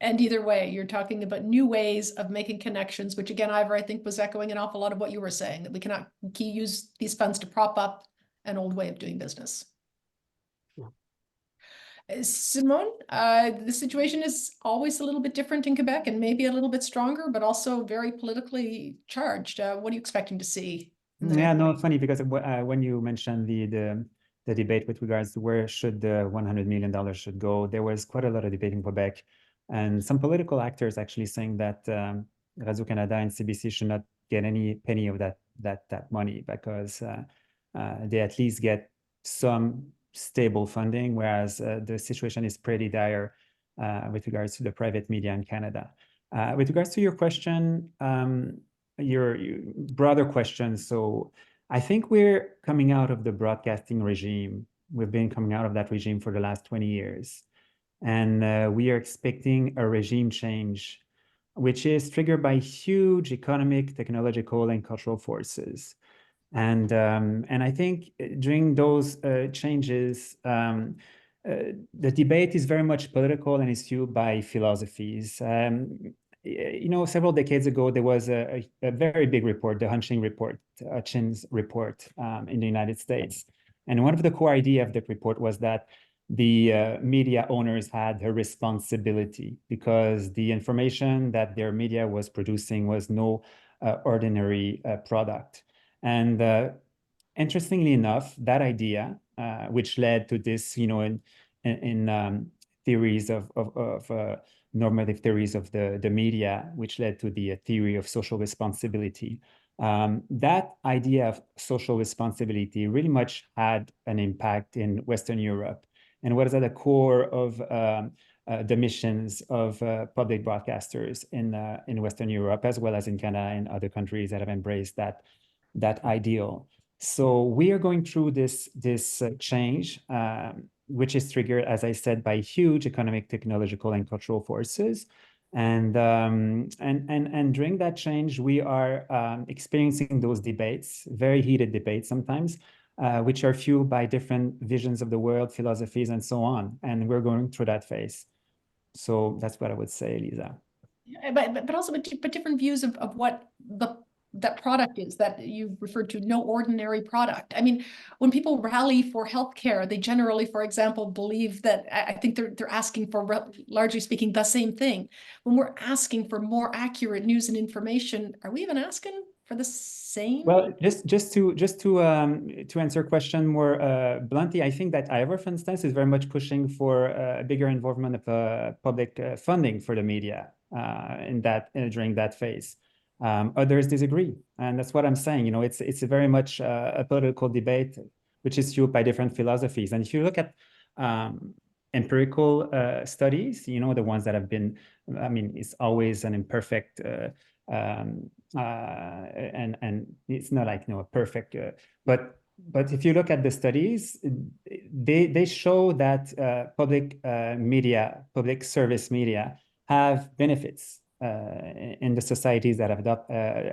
S2: And either way, you're talking about new ways of making connections, which again, Ivor, I think was echoing an awful lot of what you were saying, that we cannot use these funds to prop up an old way of doing business. Simone, the situation is always a little bit different in Quebec and maybe a little bit stronger, but also very politically charged. What are you expecting to see?
S4: Yeah, no, funny because when you mentioned the debate with regards to where should the $100 million should go, there was quite a lot of debate in Quebec, and some political actors actually saying that Radio-Canada and CBC should not get any penny of that money because they at least get some stable funding, whereas the situation is pretty dire with regards to the private media in Canada. With regards to your question, your broader question, so I think we're coming out of the broadcasting regime. We've been coming out of that regime for the last 20 years. And we are expecting a regime change, which is triggered by huge economic, technological, and cultural forces. And I think during those changes, the debate is very much political and is fueled by philosophies. Several decades ago, there was a very big report, the Hutchins report, in the United States. And one of the core ideas of the report was that the media owners had a responsibility because the information that their media was producing was no ordinary product. And interestingly enough, that idea, which led to this, in theories of normative theories of the media, which led to the theory of social responsibility. That idea of social responsibility really much had an impact in Western Europe and was at the core of the missions of public broadcasters in Western Europe, as well as in Canada and other countries that have embraced that ideal. So we are going through this change, which is triggered, as I said, by huge economic, technological, and cultural forces. And during that change, we are experiencing those debates, very heated debates sometimes, which are fueled by different visions of the world, philosophies, and so on. And we're going through that phase. So that's what I would say, Lisa.
S2: But also different views of what that product is that you referred to, no ordinary product. I mean, when people rally for healthcare, they generally, for example, believe that, I think they're asking for, largely speaking, the same thing. When we're asking for more accurate news and information, are we even asking for the same?
S4: Well, just to answer your question more bluntly, I think that Ivor, for instance, is very much pushing for a bigger involvement of public funding for the media during that phase. Others disagree, and that's what I'm saying. It's a very much a political debate, which is fueled by different philosophies. And if you look at empirical studies, the ones that have been, I mean, it's always an imperfect, and it's not like a perfect, but if you look at the studies, they show that public service media have benefits in the societies that have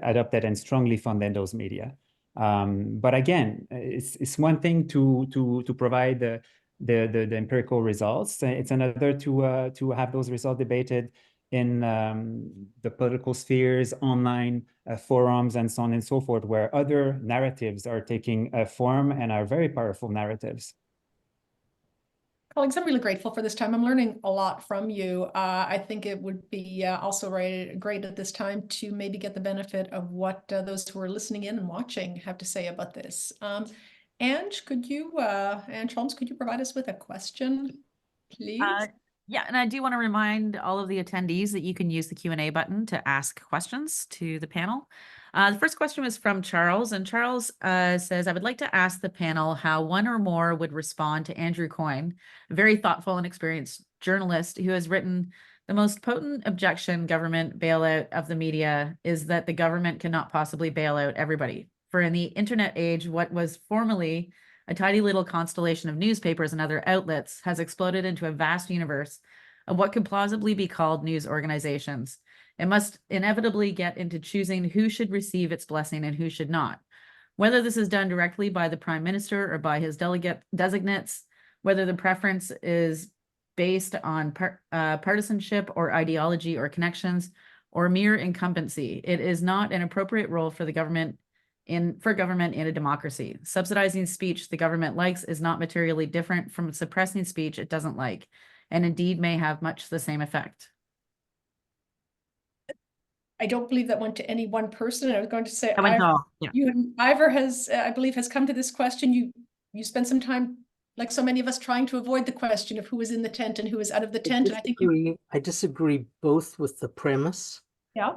S4: adopted and strongly funded those media. But again, it's one thing to provide the empirical results. It's another to have those results debated in the political spheres, online forums, and so on and so forth, where other narratives are taking form and are very powerful narratives.
S2: Colleagues, I'm really grateful for this time. I'm learning a lot from you. I think it would be also great at this time to maybe get the benefit of what those who are listening in and watching have to say about this. Ange, Ange Holmes, could you provide us with a question, please?
S6: Yeah, and I do want to remind all of the attendees that you can use the Q&A button to ask questions to the panel. The first question was from Charles, and Charles says, I would like to ask the panel how one or more would respond to Andrew Coyne, a very thoughtful and experienced journalist who has written, the most potent objection government bailout of the media is that the government cannot possibly bail out everybody. For in the internet age, what was formerly a tidy little constellation of newspapers and other outlets has exploded into a vast universe of what could plausibly be called news organizations. It must inevitably get into choosing who should receive its blessing and who should not. Whether this is done directly by the Prime Minister or by his designates, whether the preference is based on partisanship or ideology or connections or mere incumbency, it is not an appropriate role for the government in a democracy. Subsidizing speech the government likes is not materially different from suppressing speech it doesn't like, and indeed may have much the same effect.
S2: I don't believe that went to any one person. I was going to say,
S6: That went to all, yeah.
S2: Ivor has, I believe, has come to this question. You spent some time, like so many of us, trying to avoid the question of who was in the tent and who was out of the tent. And I think
S5: I disagree both with the premise
S2: yeah.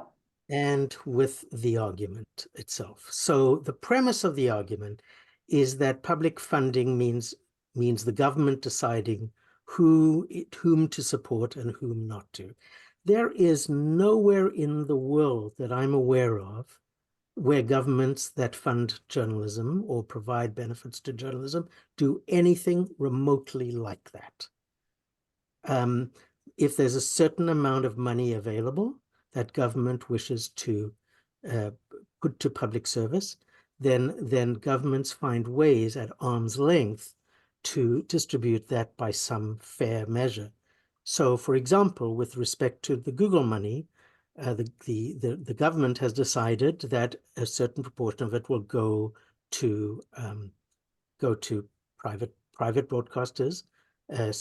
S5: and with the argument itself. So the premise of the argument is that public funding means the government deciding whom to support and whom not to. There is nowhere in the world that I'm aware of where governments that fund journalism or provide benefits to journalism do anything remotely like that. If there's a certain amount of money available that government wishes to put to public service, then governments find ways at arm's length to distribute that by some fair measure. So, for example, with respect to the Google money, the government has decided that a certain proportion of it will go to private broadcasters. A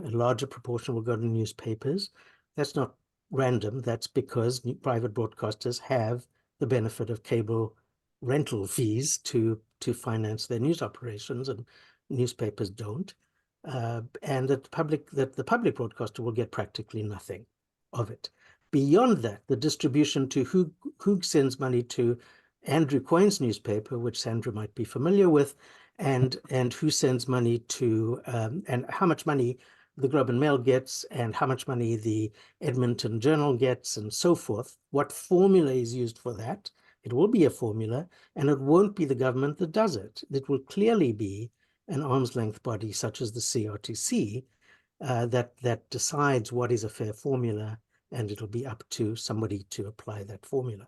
S5: larger proportion will go to newspapers. That's not random. That's because private broadcasters have the benefit of cable rental fees to finance their news operations, and newspapers don't. And that the public broadcaster will get practically nothing of it. Beyond that, the distribution to who sends money to Andrew Coyne's newspaper, which Sandra might be familiar with, and who sends money to and how much money the Globe and Mail gets and how much money the Edmonton Journal gets and so forth, what formula is used for that. It will be a formula, and it won't be the government that does it. It will clearly be an arm's length body such as the CRTC that decides what is a fair formula, and it'll be up to somebody to apply that formula.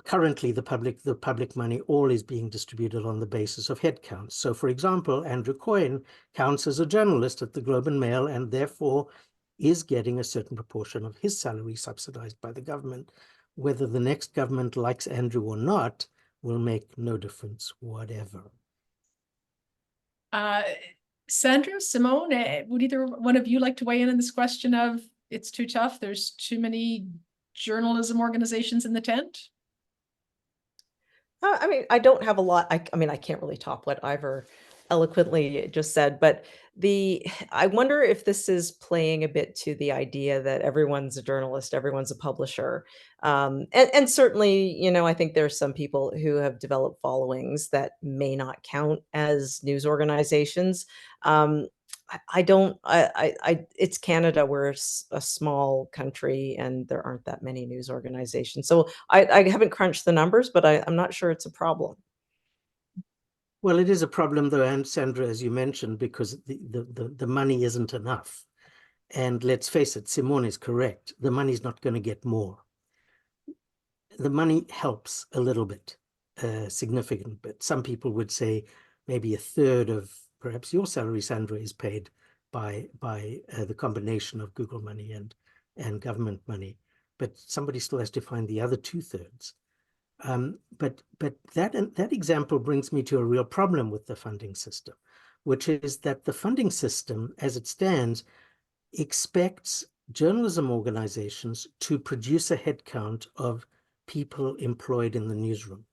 S5: Currently, the public money all is being distributed on the basis of head counts. So, for example, Andrew Coyne counts as a journalist at the Globe and Mail, and therefore is getting a certain proportion of his salary subsidized by the government. Whether the next government likes Andrew or not will make no difference whatever.
S2: Sandra, Simone, would either one of you like to weigh in on this question of it's too tough, there's too many journalism organizations in the tent?
S3: I mean, I don't have a lot. I mean, I can't really top what Ivor eloquently just said, but I wonder if this is playing a bit to the idea that everyone's a journalist, everyone's a publisher. And certainly, I think there's some people who have developed followings that may not count as news organizations. It's Canada. We're a small country and there aren't that many news organizations. So I haven't crunched the numbers, but I'm not sure it's a problem.
S5: Well, it is a problem though, and Sandra, as you mentioned, because the money isn't enough. And let's face it, Simone is correct. The money's not going to get more. The money helps a little bit, a significant bit. Some people would say maybe a third of perhaps your salary, Sandra, is paid by the combination of Google money and government money. But somebody still has to find the other 2/3. But that example brings me to a real problem with the funding system, which is that the funding system, as it stands, expects journalism organizations to produce a headcount of people employed in the newsroom.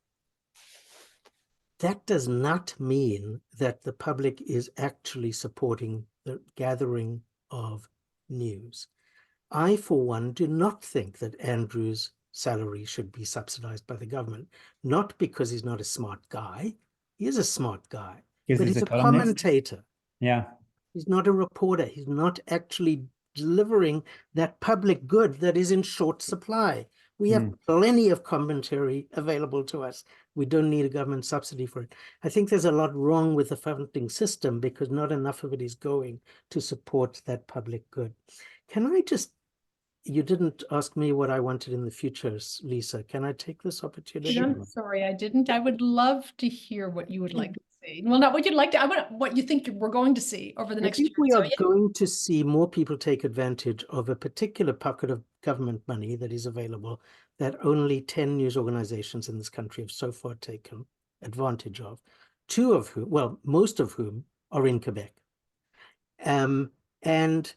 S5: That does not mean that the public is actually supporting the gathering of news. I, for one, do not think that Andrew's salary should be subsidized by the government, not because he's not a smart guy. He is a smart guy,
S4: Because
S5: but
S4: he's
S5: he's
S4: a
S5: a
S4: columnist.
S5: commentator.
S4: Yeah.
S5: He's not a reporter. He's not actually delivering that public good that is in short supply. We have plenty of commentary available to us. We don't need a government subsidy for it. I think there's a lot wrong with the funding system because not enough of it is going to support that public good. Can I just, you didn't ask me what I wanted in the future, Lisa. Can I take this opportunity?
S2: I'm sorry, I didn't. I would love to hear what you would like to see. Well, not what you'd like to, I want what you think we're going to see over the
S5: I
S2: next
S5: think
S2: year.
S5: we
S2: So,
S5: are going to see more people take advantage of a particular pocket of government money that is available that only 10 news organizations in this country have so far taken advantage of, two of whom, well, most of whom are in Quebec. And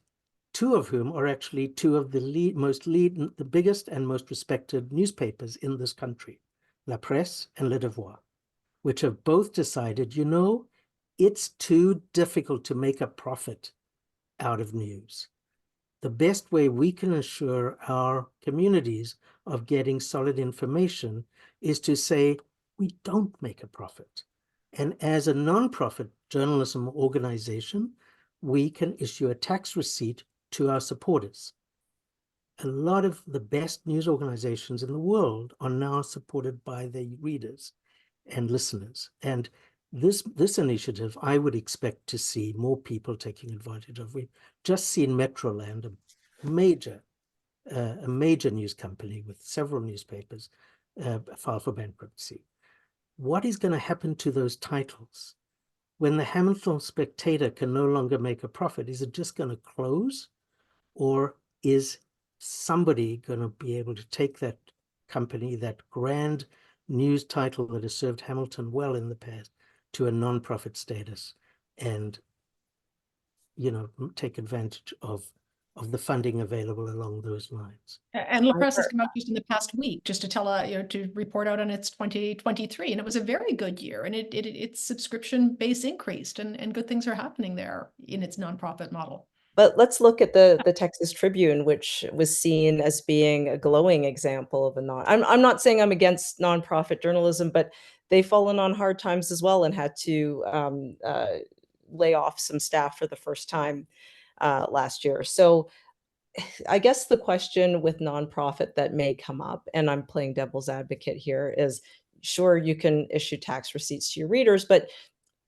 S5: two of whom are actually two of the the biggest and most respected newspapers in this country, La Presse and Le Devoir, which have both decided, you know, it's too difficult to make a profit out of news. The best way we can assure our communities of getting solid information is to say, we don't make a profit. And as a nonprofit journalism organization, we can issue a tax receipt to our supporters. A lot of the best news organizations in the world are now supported by their readers and listeners. And this initiative, I would expect to see more people taking advantage of. We've just seen Metroland, a major news company with several newspapers, file for bankruptcy. What is going to happen to those titles? When the Hamilton Spectator can no longer make a profit, is it just going to close? Or is somebody going to be able to take that company, that grand news title that has served Hamilton well in the past, to a non-profit status and, you know, take advantage of the funding available along those lines?
S2: and La Presse has come out just in the past week just to tell, to report out on its 2023, and it was a very good year, and its subscription base increased, and good things are happening there in its nonprofit model.
S3: But let's look at the Texas Tribune, which was seen as being a glowing example of a I'm not saying I'm against nonprofit journalism, but they've fallen on hard times as well and had to lay off some staff for the first time last year. So I guess the question with nonprofit that may come up, and I'm playing devil's advocate here, is sure, you can issue tax receipts to your readers, but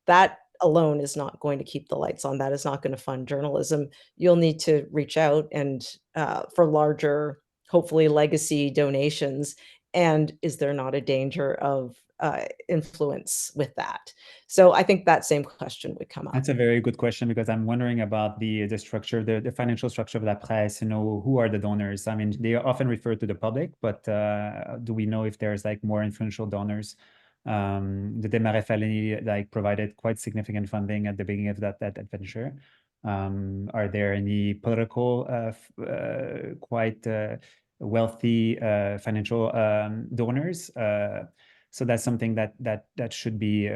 S3: that alone is not going to keep the lights on. That is not going to fund journalism. You'll need to reach out and for larger, hopefully legacy donations. And is there not a danger of influence with that? So I think that same question would come up.
S4: That's a very good question, because I'm wondering about the structure, the financial structure of La Presse. You know, who are the donors? I mean, they often refer to the public, but do we know if there's like more influential donors? The Democracies like provided quite significant funding at the beginning of that adventure. Are there any political, quite wealthy financial donors? So that's something that should be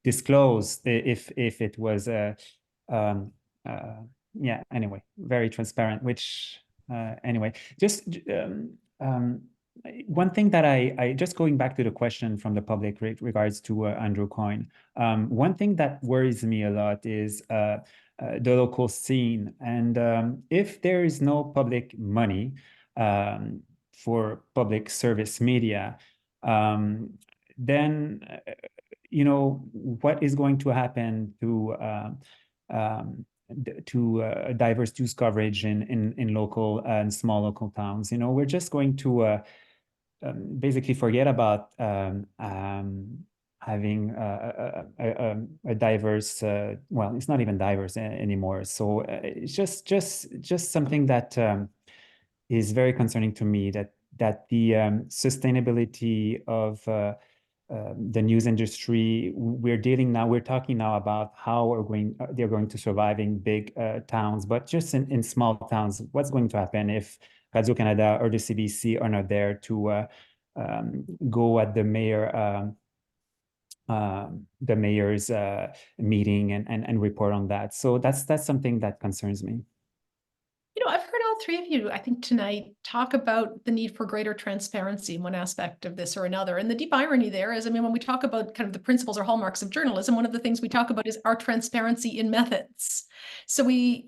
S4: disclosed if it was yeah, anyway, very transparent, which anyway, just one thing that I just going back to the question from the public regards to Andrew Coyne, one thing that worries me a lot is the local scene. And if there is no public money for public service media, then you know, what is going to happen to diverse news coverage in local and small local towns? You know, we're just going to basically forget about having a diverse, well, it's not even diverse anymore. So it's just something that is very concerning to me, that the sustainability of the news industry, we're talking now about how they're going to survive in big towns, but just in small towns, what's going to happen if Radio-Canada or the CBC are not there to go at the mayor's meeting and report on that? So that's something that concerns me.
S2: You know, I've heard all three of you, I think tonight, talk about the need for greater transparency in one aspect of this or another. And the deep irony there is, I mean, when we talk about kind of the principles or hallmarks of journalism, one of the things we talk about is our transparency in methods. So we,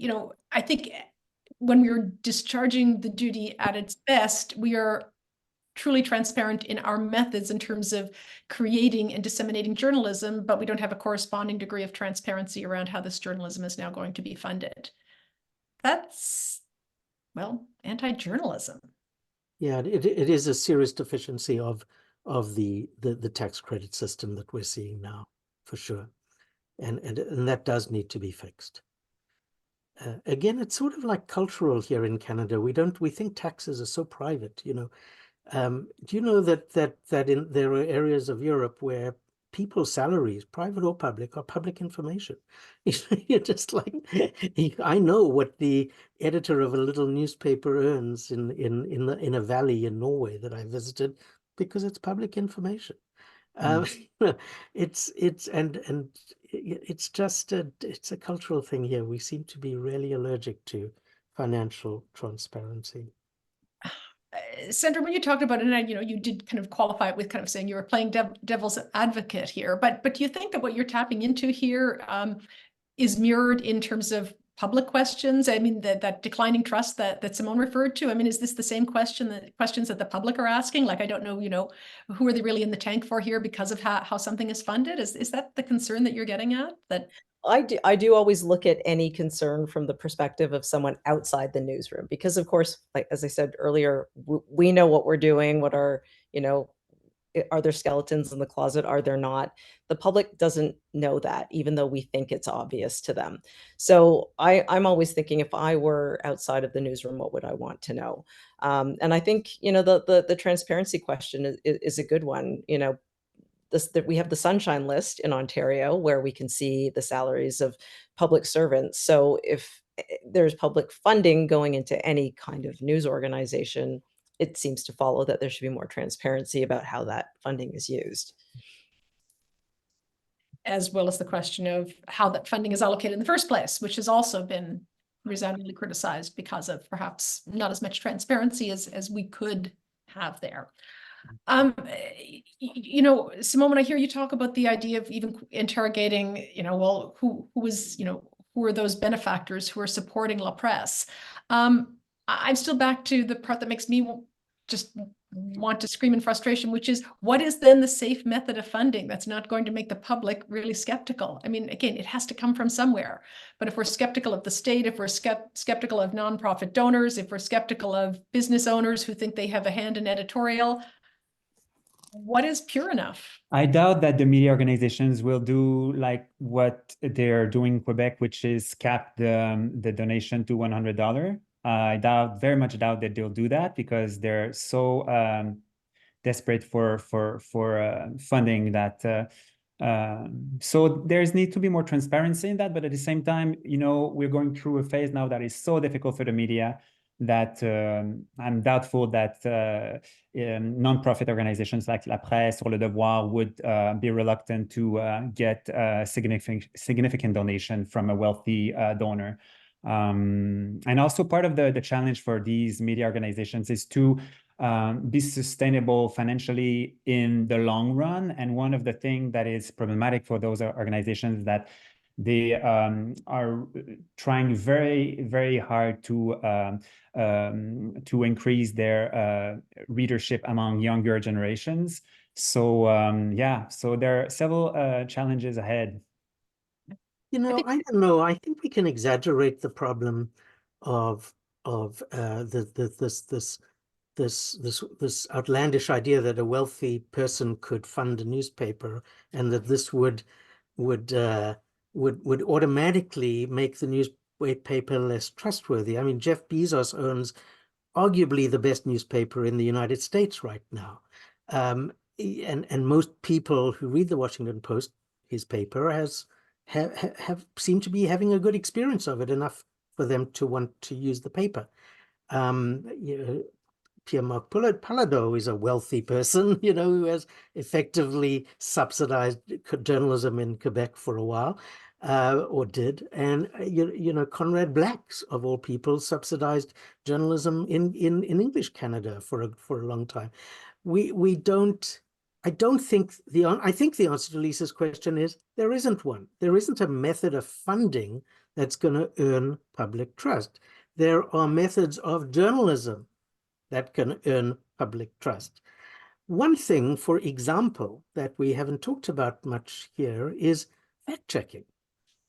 S2: I think when we're discharging the duty at its best, we are truly transparent in our methods in terms of creating and disseminating journalism, but we don't have a corresponding degree of transparency around how this journalism is now going to be funded. That's, well, anti-journalism.
S5: Yeah, it is a serious deficiency of the tax credit system that we're seeing now, for sure, and that does need to be fixed. Again, it's sort of like cultural here in Canada. We think taxes are so private, Do you know that there are areas of Europe where people's salaries, private or public, are public information? You're just like, I know what the editor of a little newspaper earns in a valley in Norway that I visited, because it's public information. It's just it's a cultural thing here. We seem to be really allergic to financial transparency.
S2: Sandra, when you talked about it, and you did kind of qualify it with kind of saying you were playing devil's advocate here, but do you think that what you're tapping into here is mirrored in terms of public questions? I mean, that declining trust that Simone referred to. I mean, is this the same questions that the public are asking? Like, I don't know, who are they really in the tank for here because of how something is funded? Is that the concern that you're getting at? That
S3: I do always look at any concern from the perspective of someone outside the newsroom, because of course, like, as I said earlier, we know what we're doing, what are, are there skeletons in the closet? Are there not? The public doesn't know that, even though we think it's obvious to them. So I'm always thinking, if I were outside of the newsroom, what would I want to know? And I think, the transparency question is a good one. We have the Sunshine List in Ontario, where we can see the salaries of public servants. So if there's public funding going into any kind of news organization, it seems to follow that there should be more transparency about how that funding is used.
S2: As well as the question of how that funding is allocated in the first place, which has also been resoundingly criticized because of perhaps not as much transparency as we could have there. Simone, when I hear you talk about the idea of even interrogating, well, who are those benefactors who are supporting La Presse? I'm still back to the part that makes me just want to scream in frustration, which is, what is then the safe method of funding that's not going to make the public really skeptical? I mean, again, it has to come from somewhere. But if we're skeptical of the state, if we're skeptical of nonprofit donors, if we're skeptical of business owners who think they have a hand in editorial, what is pure enough?
S4: I doubt that the media organizations will do like what they're doing in Quebec, which is cap the donation to $100. I very much doubt that they'll do that, because they're so desperate for funding that. So there's need to be more transparency in that, but at the same time, we're going through a phase now that is so difficult for the media that I'm doubtful that nonprofit organizations like La Presse or Le Devoir would be reluctant to get a significant donation from a wealthy donor. And also part of the challenge for these media organizations is to be sustainable financially in the long run. And one of the things that is problematic for those organizations that they are trying very, very hard to increase their readership among younger generations. So so there are several challenges ahead.
S5: I don't know. I think we can exaggerate the problem of this outlandish idea that a wealthy person could fund a newspaper, and that this would automatically make the newspaper less trustworthy. I mean, Jeff Bezos owns arguably the best newspaper in the United States right now, and most people who read the Washington Post, his paper, have seemed to be having a good experience of it, enough for them to want to use the paper. Pierre-Marc Palladot is a wealthy person, who has effectively subsidized journalism in Quebec for a while. or did, and you know, Conrad Black's, of all people, subsidized journalism in English Canada for a long time. We don't. I don't think I think the answer to Lisa's question is there isn't one. There isn't a method of funding that's going to earn public trust. There are methods of journalism that can earn public trust. One thing, for example, that we haven't talked about much here is fact-checking.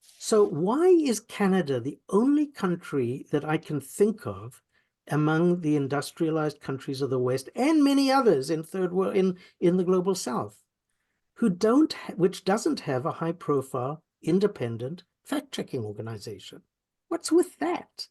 S5: So why is Canada the only country that I can think of among the industrialized countries of the West and many others in third world, in the global South, which doesn't have a high-profile, independent fact-checking organization? What's with that?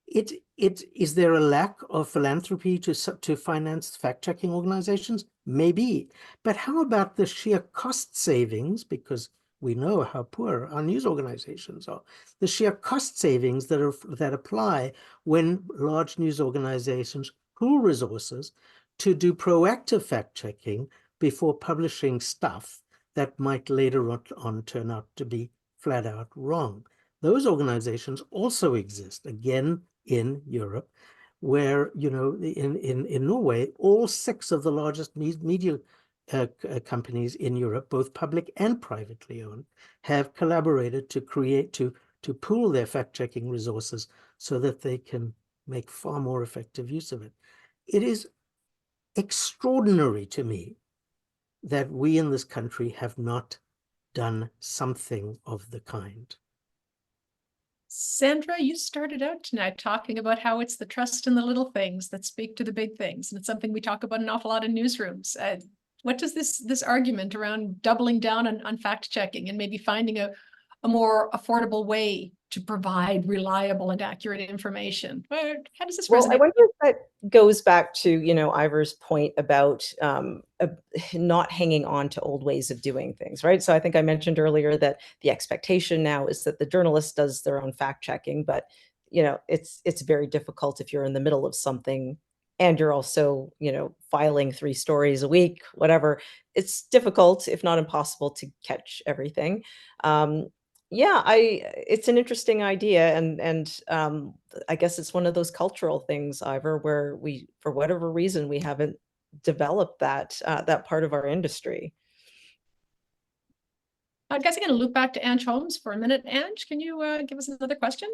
S5: Is there a lack of philanthropy to finance fact-checking organizations? Maybe, but how about the sheer cost savings? Because we know how poor our news organizations are. The sheer cost savings that apply when large news organizations pool resources to do proactive fact-checking before publishing stuff that might later on turn out to be flat out wrong. Those organizations also exist, again, in Europe, where, you know, in Norway, all 6 of the largest media companies in Europe, both public and privately owned, have collaborated to pool their fact-checking resources so that they can make far more effective use of it. It is extraordinary to me that we in this country have not done something of the kind.
S2: Sandra, you started out tonight talking about how it's the trust in the little things that speak to the big things. And it's something we talk about an awful lot in newsrooms. What does this argument around doubling down on fact checking and maybe finding a more affordable way to provide reliable and accurate information? How does this resonate?
S3: Well, I wonder if that goes back to, you know, Ivor's point about not hanging on to old ways of doing things, right? So I think I mentioned earlier that the expectation now is that the journalist does their own fact checking, but, you know, it's very difficult if you're in the middle of something and you're also, you know, filing 3 stories a week, whatever. It's difficult, if not impossible, to catch everything. Yeah, it's an interesting idea, and I guess it's one of those cultural things, Ivor, where we, for whatever reason, we haven't developed that part of our industry.
S2: I guess I'm going to loop back to Ange Holmes for a minute. Ange, can you give us another question?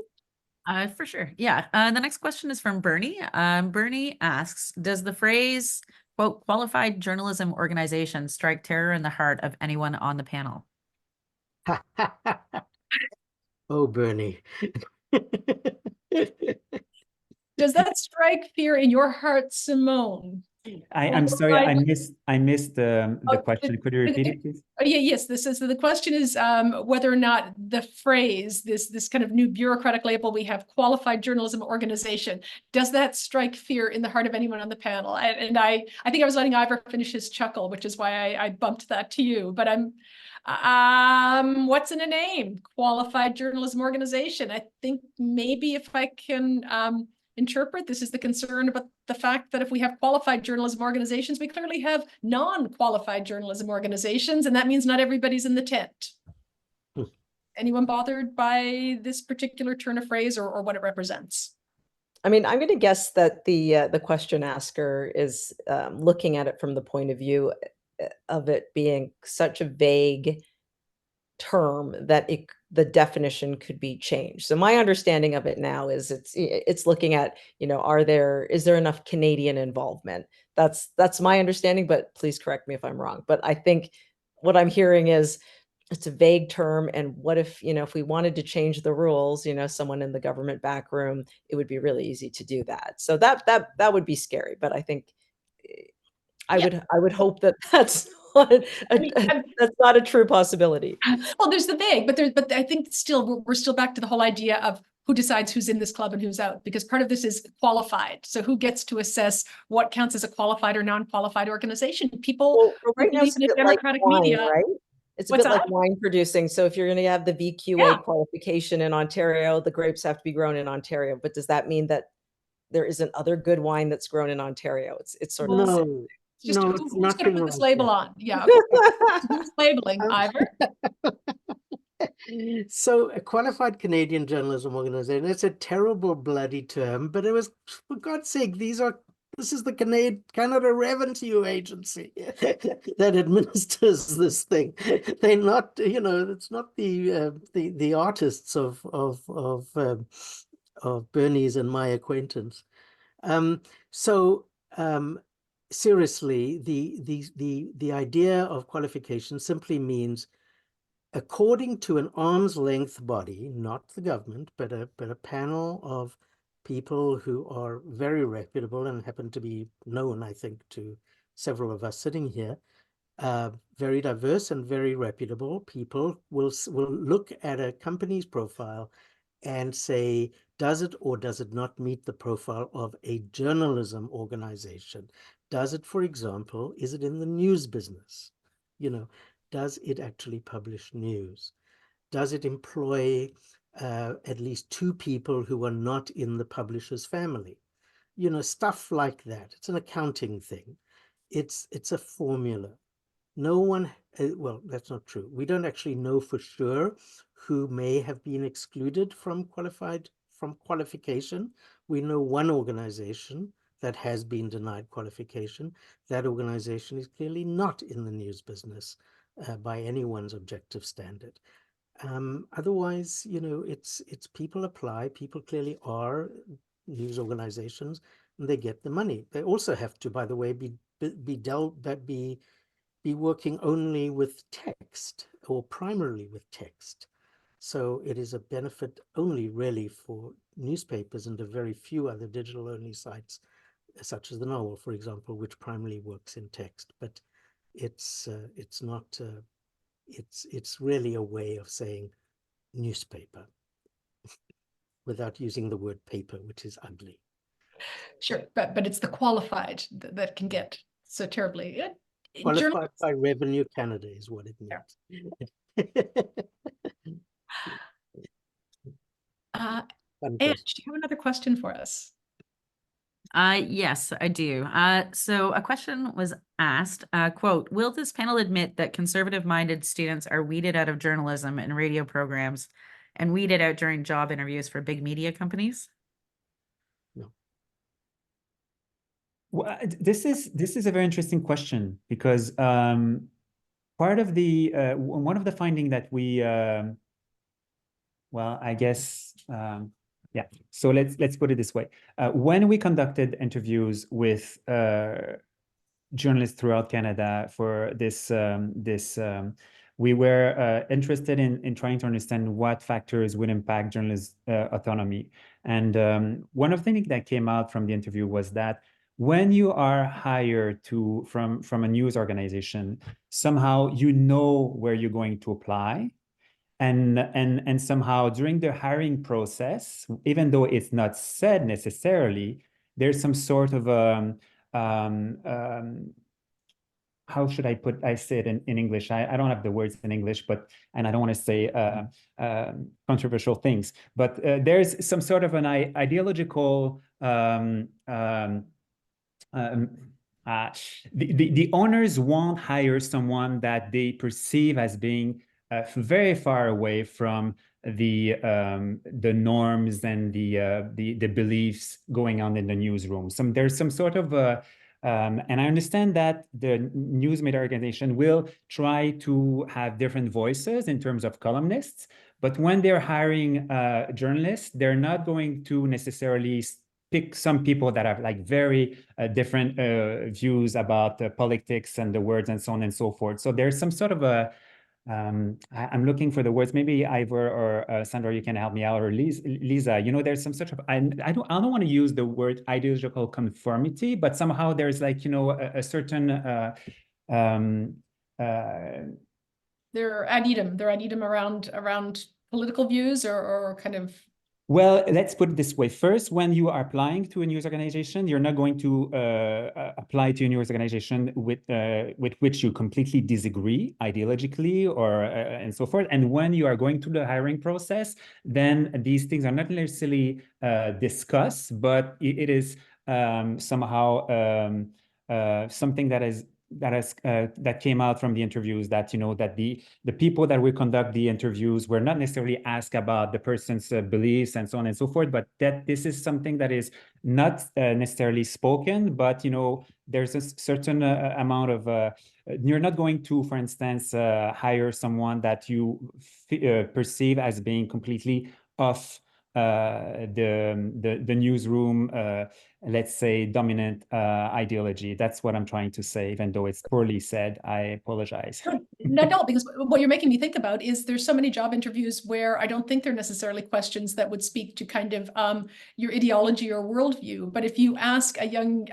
S6: For sure. Yeah. The next question is from Bernie. Bernie asks, does the phrase, quote, qualified journalism organization strike terror in the heart of anyone on the panel?
S5: Oh, Bernie.
S2: Does that strike fear in your heart, Simone?
S4: I'm sorry, I missed the question. Could you repeat it, please?
S2: Yes, the question is whether or not the phrase, this kind of new bureaucratic label we have, qualified journalism organization, does that strike fear in the heart of anyone on the panel? And I think I was letting Ivor finish his chuckle, which is why I bumped that to you. But what's in a name? Qualified journalism organization. I think maybe if I can interpret, this is the concern about the fact that if we have qualified journalism organizations, we clearly have non-qualified journalism organizations, and that means not everybody's in the tent. Anyone bothered by this particular turn of phrase or what it represents?
S3: I mean, I'm going to guess that the question asker is looking at it from the point of view of it being such a vague term that the definition could be changed. So my understanding of it now is it's looking at, you know, is there enough Canadian involvement? That's my understanding, but please correct me if I'm wrong. But I think what I'm hearing is it's a vague term, and what if, you know, if we wanted to change the rules, you know, someone in the government back room, it would be really easy to do that. So that would be scary, but I think I would hope that that's not a true possibility.
S2: Well, there's the vague, but I think still we're still back to the whole idea of who decides who's in this club and who's out, because part of this is qualified. So who gets to assess what counts as a qualified or non-qualified organization? People
S3: right now it's a bit
S2: democratic
S3: like wine,
S2: media,
S3: right? It's a bit like wine producing. So if you're going to have the VQA qualification in Ontario, the grapes have to be grown in Ontario. But does that mean that there isn't other good wine that's grown in Ontario? It's sort of
S5: no.
S2: Just who's going to put this label on? Yeah. Who's labeling, Ivor?
S5: So a qualified Canadian journalism organization, it's a terrible bloody term, but it was, for God's sake, this is the Canada Revenue Agency that administers this thing. They're not, it's not the artists of Bernie's and my acquaintance. Seriously, the idea of qualification simply means, according to an arm's length body, not the government, but a panel of people who are very reputable and happen to be known, I think, to several of us sitting here, very diverse and very reputable people will look at a company's profile and say, does it or does it not meet the profile of a journalism organization? Does it, for example, is it in the news business? Does it actually publish news? Does it employ at least 2 people who are not in the publisher's family? Stuff like that. It's an accounting thing. It's a formula. No one, well, that's not true. We don't actually know for sure who may have been excluded from qualification. We know one organization that has been denied qualification. That organization is clearly not in the news business by anyone's objective standard. Otherwise, it's people apply. People clearly are news organizations, and they get the money. They also have to, by the way, be working only with text or primarily with text. So it is a benefit only really for newspapers and a very few other digital-only sites, such as the Novel, for example, which primarily works in text. But it's not. It's really a way of saying newspaper without using the word paper, which is ugly.
S2: Sure, but it's the qualified that can get so terribly.
S5: Qualified by Revenue Canada is what it means.
S2: And do you have another question for us?
S6: Yes, I do. So a question was asked, quote, will this panel admit that conservative-minded students are weeded out of journalism and radio programs and weeded out during job interviews for big media companies?
S5: No.
S4: Well, this is a very interesting question, because part of the one of the finding that we well, I guess yeah. So let's put it this way: when we conducted interviews with journalists throughout Canada for this we were interested in trying to understand what factors would impact journalists' autonomy. And one of the things that came out from the interview was that when you are hired from a news organization, somehow you know where you're going to apply. And somehow during the hiring process, even though it's not said necessarily, there's some sort of how should I say it in English? I don't have the words in English, and I don't want to say controversial things, but there's some sort of an ideological the owners won't hire someone that they perceive as being very far away from the norms and the beliefs going on in the newsroom. There's some sort of and I understand that the news media organization will try to have different voices in terms of columnists, but when they're hiring journalists, they're not going to necessarily pick some people that have like very different views about politics and the words and so on and so forth. So there's some sort of a I'm looking for the words. Maybe Ivor or Sandra, you can help me out, or Lisa. There's some sort of I don't want to use the word ideological conformity, but somehow there's like a certain
S2: They're ad idem around political views or kind of.
S4: Well, let's put it this way. First, when you are applying to a news organization, you're not going to apply to a news organization with which you completely disagree ideologically or and so forth. And when you are going through the hiring process, then these things are not necessarily discussed, but it is somehow something that is that came out from the interviews, that that the people that will conduct the interviews were not necessarily asked about the person's beliefs and so on and so forth, but that this is something that is not necessarily spoken, but there's a certain amount of you're not going to, for instance, hire someone that you perceive as being completely off the newsroom, let's say, dominant ideology. That's what I'm trying to say, even though it's poorly said. I apologize.
S2: No, because what you're making me think about is there's so many job interviews where I don't think they're necessarily questions that would speak to kind of your ideology or worldview. But if you ask a young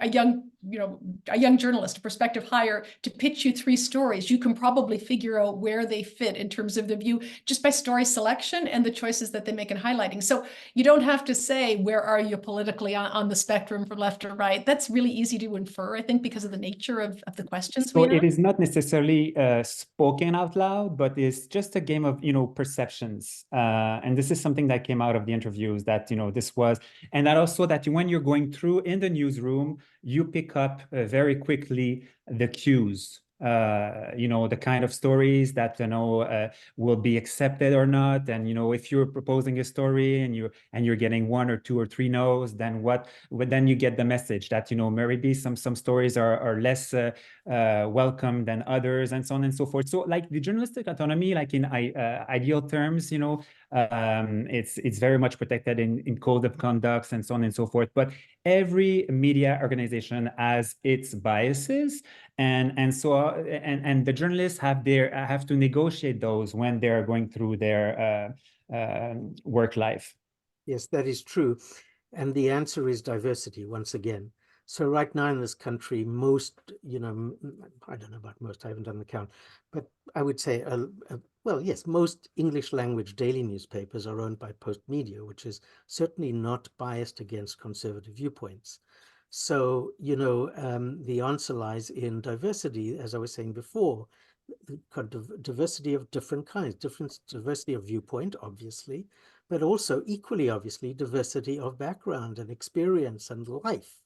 S2: journalist, a prospective hire, to pitch you 3 stories, you can probably figure out where they fit in terms of the view just by story selection and the choices that they make in highlighting. So you don't have to say, where are you politically on the spectrum from left or right? That's really easy to infer, I think, because of the nature of the questions
S4: So
S2: we have.
S4: it is not necessarily spoken out loud, but it's just a game of, perceptions. And this is something that came out of the interviews, that, this was, and that also that when you're going through in the newsroom, you pick up very quickly the cues, the kind of stories that, will be accepted or not. And, if you're proposing a story and you're getting 1 or 2 or 3 no's, then then you get the message that, maybe some stories are less welcome than others, and so on and so forth. So like the journalistic autonomy, like in ideal terms, it's very much protected in code of conducts and so on and so forth. But every media organization has its biases, and the journalists have to negotiate those when they're going through their work life.
S5: Yes, that is true. And the answer is diversity once again. So right now in this country, most, I don't know about most, I haven't done the count, but I would say, well, yes, most English language daily newspapers are owned by Post Media, which is certainly not biased against conservative viewpoints. So, the answer lies in diversity, as I was saying before, diversity of different kinds, diversity of viewpoint, obviously, but also equally obviously diversity of background and experience and life,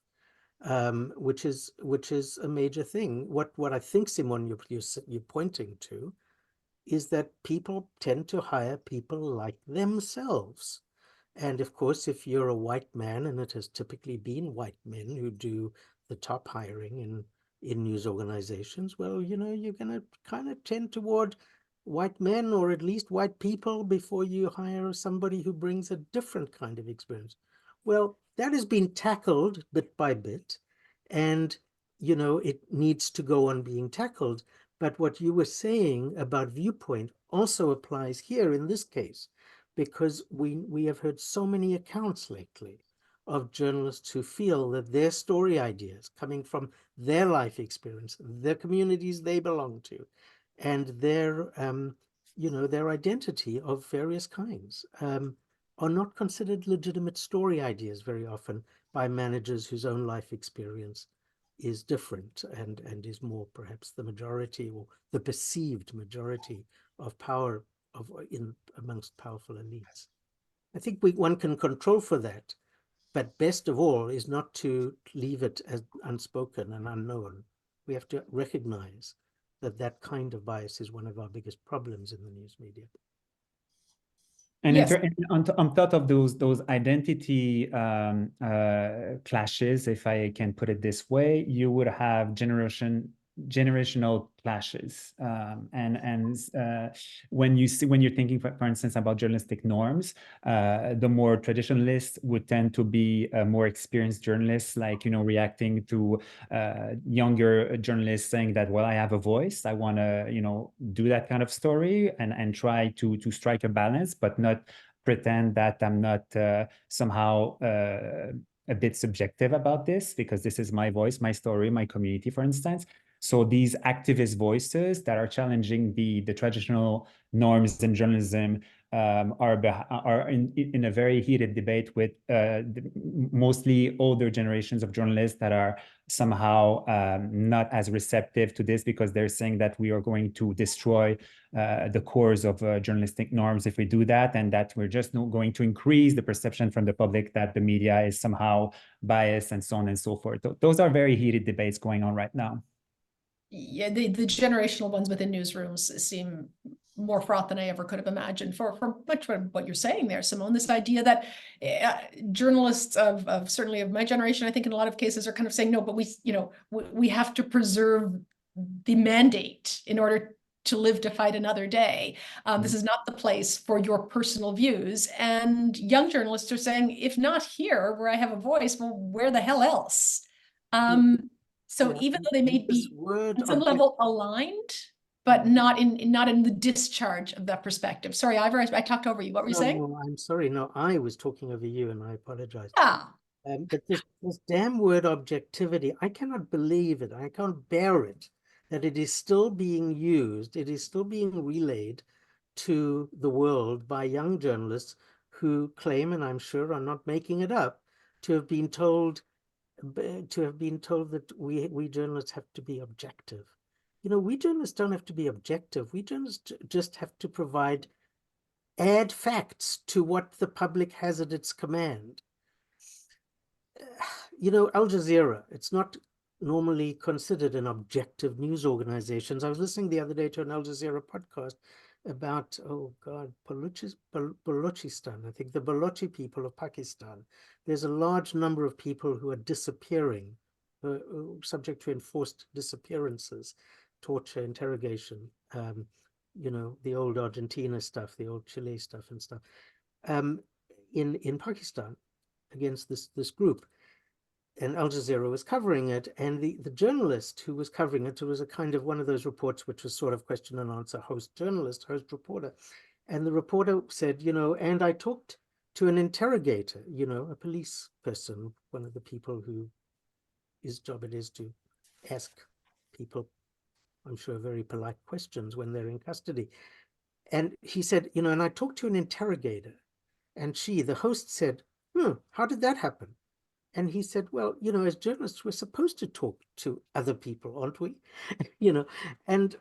S5: which is a major thing. What I think, Simon, you're pointing to is that people tend to hire people like themselves. And of course, if you're a white man, and it has typically been white men who do the top hiring in news organizations, well, you're going to kind of tend toward white men, or at least white people, before you hire somebody who brings a different kind of experience. Well, that has been tackled bit by bit, and it needs to go on being tackled. But what you were saying about viewpoint also applies here in this case, because we have heard so many accounts lately of journalists who feel that their story ideas, coming from their life experience, their communities they belong to, and their identity of various kinds, are not considered legitimate story ideas very often by managers whose own life experience is different and is more perhaps the majority, or the perceived majority of power amongst powerful elites. I think one can control for that, but best of all is not to leave it as unspoken and unknown. We have to recognize that kind of bias is one of our biggest problems in the news media.
S4: And
S2: Yes.
S4: on top of those identity clashes, if I can put it this way, you would have generational clashes, when you're thinking, for instance, about journalistic norms, the more traditionalists would tend to be more experienced journalists, like reacting to younger journalists saying that, well, I have a voice, I want to do that kind of story, and try to strike a balance, but not pretend that I'm not somehow a bit subjective about this, because this is my voice, my story, my community, for instance. So these activist voices that are challenging the traditional norms in journalism are in a very heated debate with mostly older generations of journalists that are somehow not as receptive to this, because they're saying that we are going to destroy the cores of journalistic norms if we do that, and that we're just not going to increase the perception from the public that the media is somehow biased, and so on and so forth. Those are very heated debates going on right now.
S2: Yeah, the generational ones within newsrooms seem more fraught than I ever could have imagined for much of what you're saying there, Simone. This idea that journalists of certainly of my generation, I think in a lot of cases are kind of saying, no, but we have to preserve the mandate in order to live to fight another day. This is not the place for your personal views. And young journalists are saying, if not here where I have a voice, well, where the hell else? So
S5: Yeah,
S2: even though they may
S5: this
S2: be
S5: word
S2: on some level aligned, but not in the discharge of that perspective. Sorry, Ivor, I talked over you. What were you saying?
S5: No, I'm sorry. No, I was talking over you, and I apologize.
S2: Yeah.
S5: But this damn word objectivity, I cannot believe it. I can't bear it, that it is still being used. It is still being relayed to the world by young journalists who claim, and I'm sure are not making it up, to have been told that we journalists have to be objective. You know, we journalists don't have to be objective. We journalists just have to add facts to what the public has at its command. You know, Al Jazeera, it's not normally considered an objective news organization. I was listening the other day to an Al Jazeera podcast about, oh God, Balochistan, I think the Balochi people of Pakistan. There's a large number of people who are disappearing, subject to enforced disappearances, torture, interrogation, you know, the old Argentina stuff, the old Chile stuff and stuff, in Pakistan against this group. And Al Jazeera was covering it, and the journalist who was covering it, was a kind of one of those reports which was sort of question and answer, host journalist, host reporter. And the reporter said, you know, and I talked to an interrogator, you know, a police person, one of the people whose job it is to ask people, I'm sure, very polite questions when they're in custody. And he said, you know, and I talked to an interrogator, and the host said, how did that happen? And he said, well, you know, as journalists, we're supposed to talk to other people, aren't we? You know, and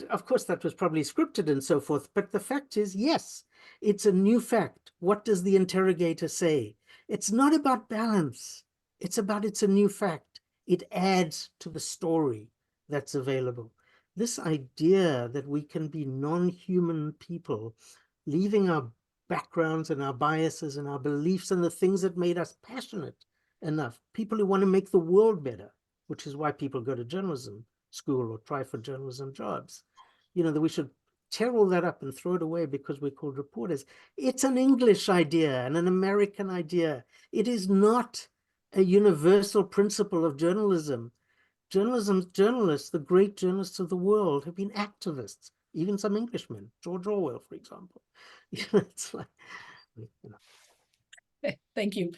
S5: of course that was probably scripted and so forth. But the fact is, yes, it's a new fact. What does the interrogator say? It's not about balance. It's a new fact. It adds to the story that's available. This idea that we can be non-human people, leaving our backgrounds and our biases and our beliefs and the things that made us passionate enough, people who want to make the world better, which is why people go to journalism school or try for journalism jobs, you know, that we should tear all that up and throw it away because we're called reporters. It's an English idea and an American idea. It is not a universal principle of journalism. Journalists, the great journalists of the world, have been activists, even some Englishmen, George Orwell, for example. You know, it's like, you know.
S2: Thank you.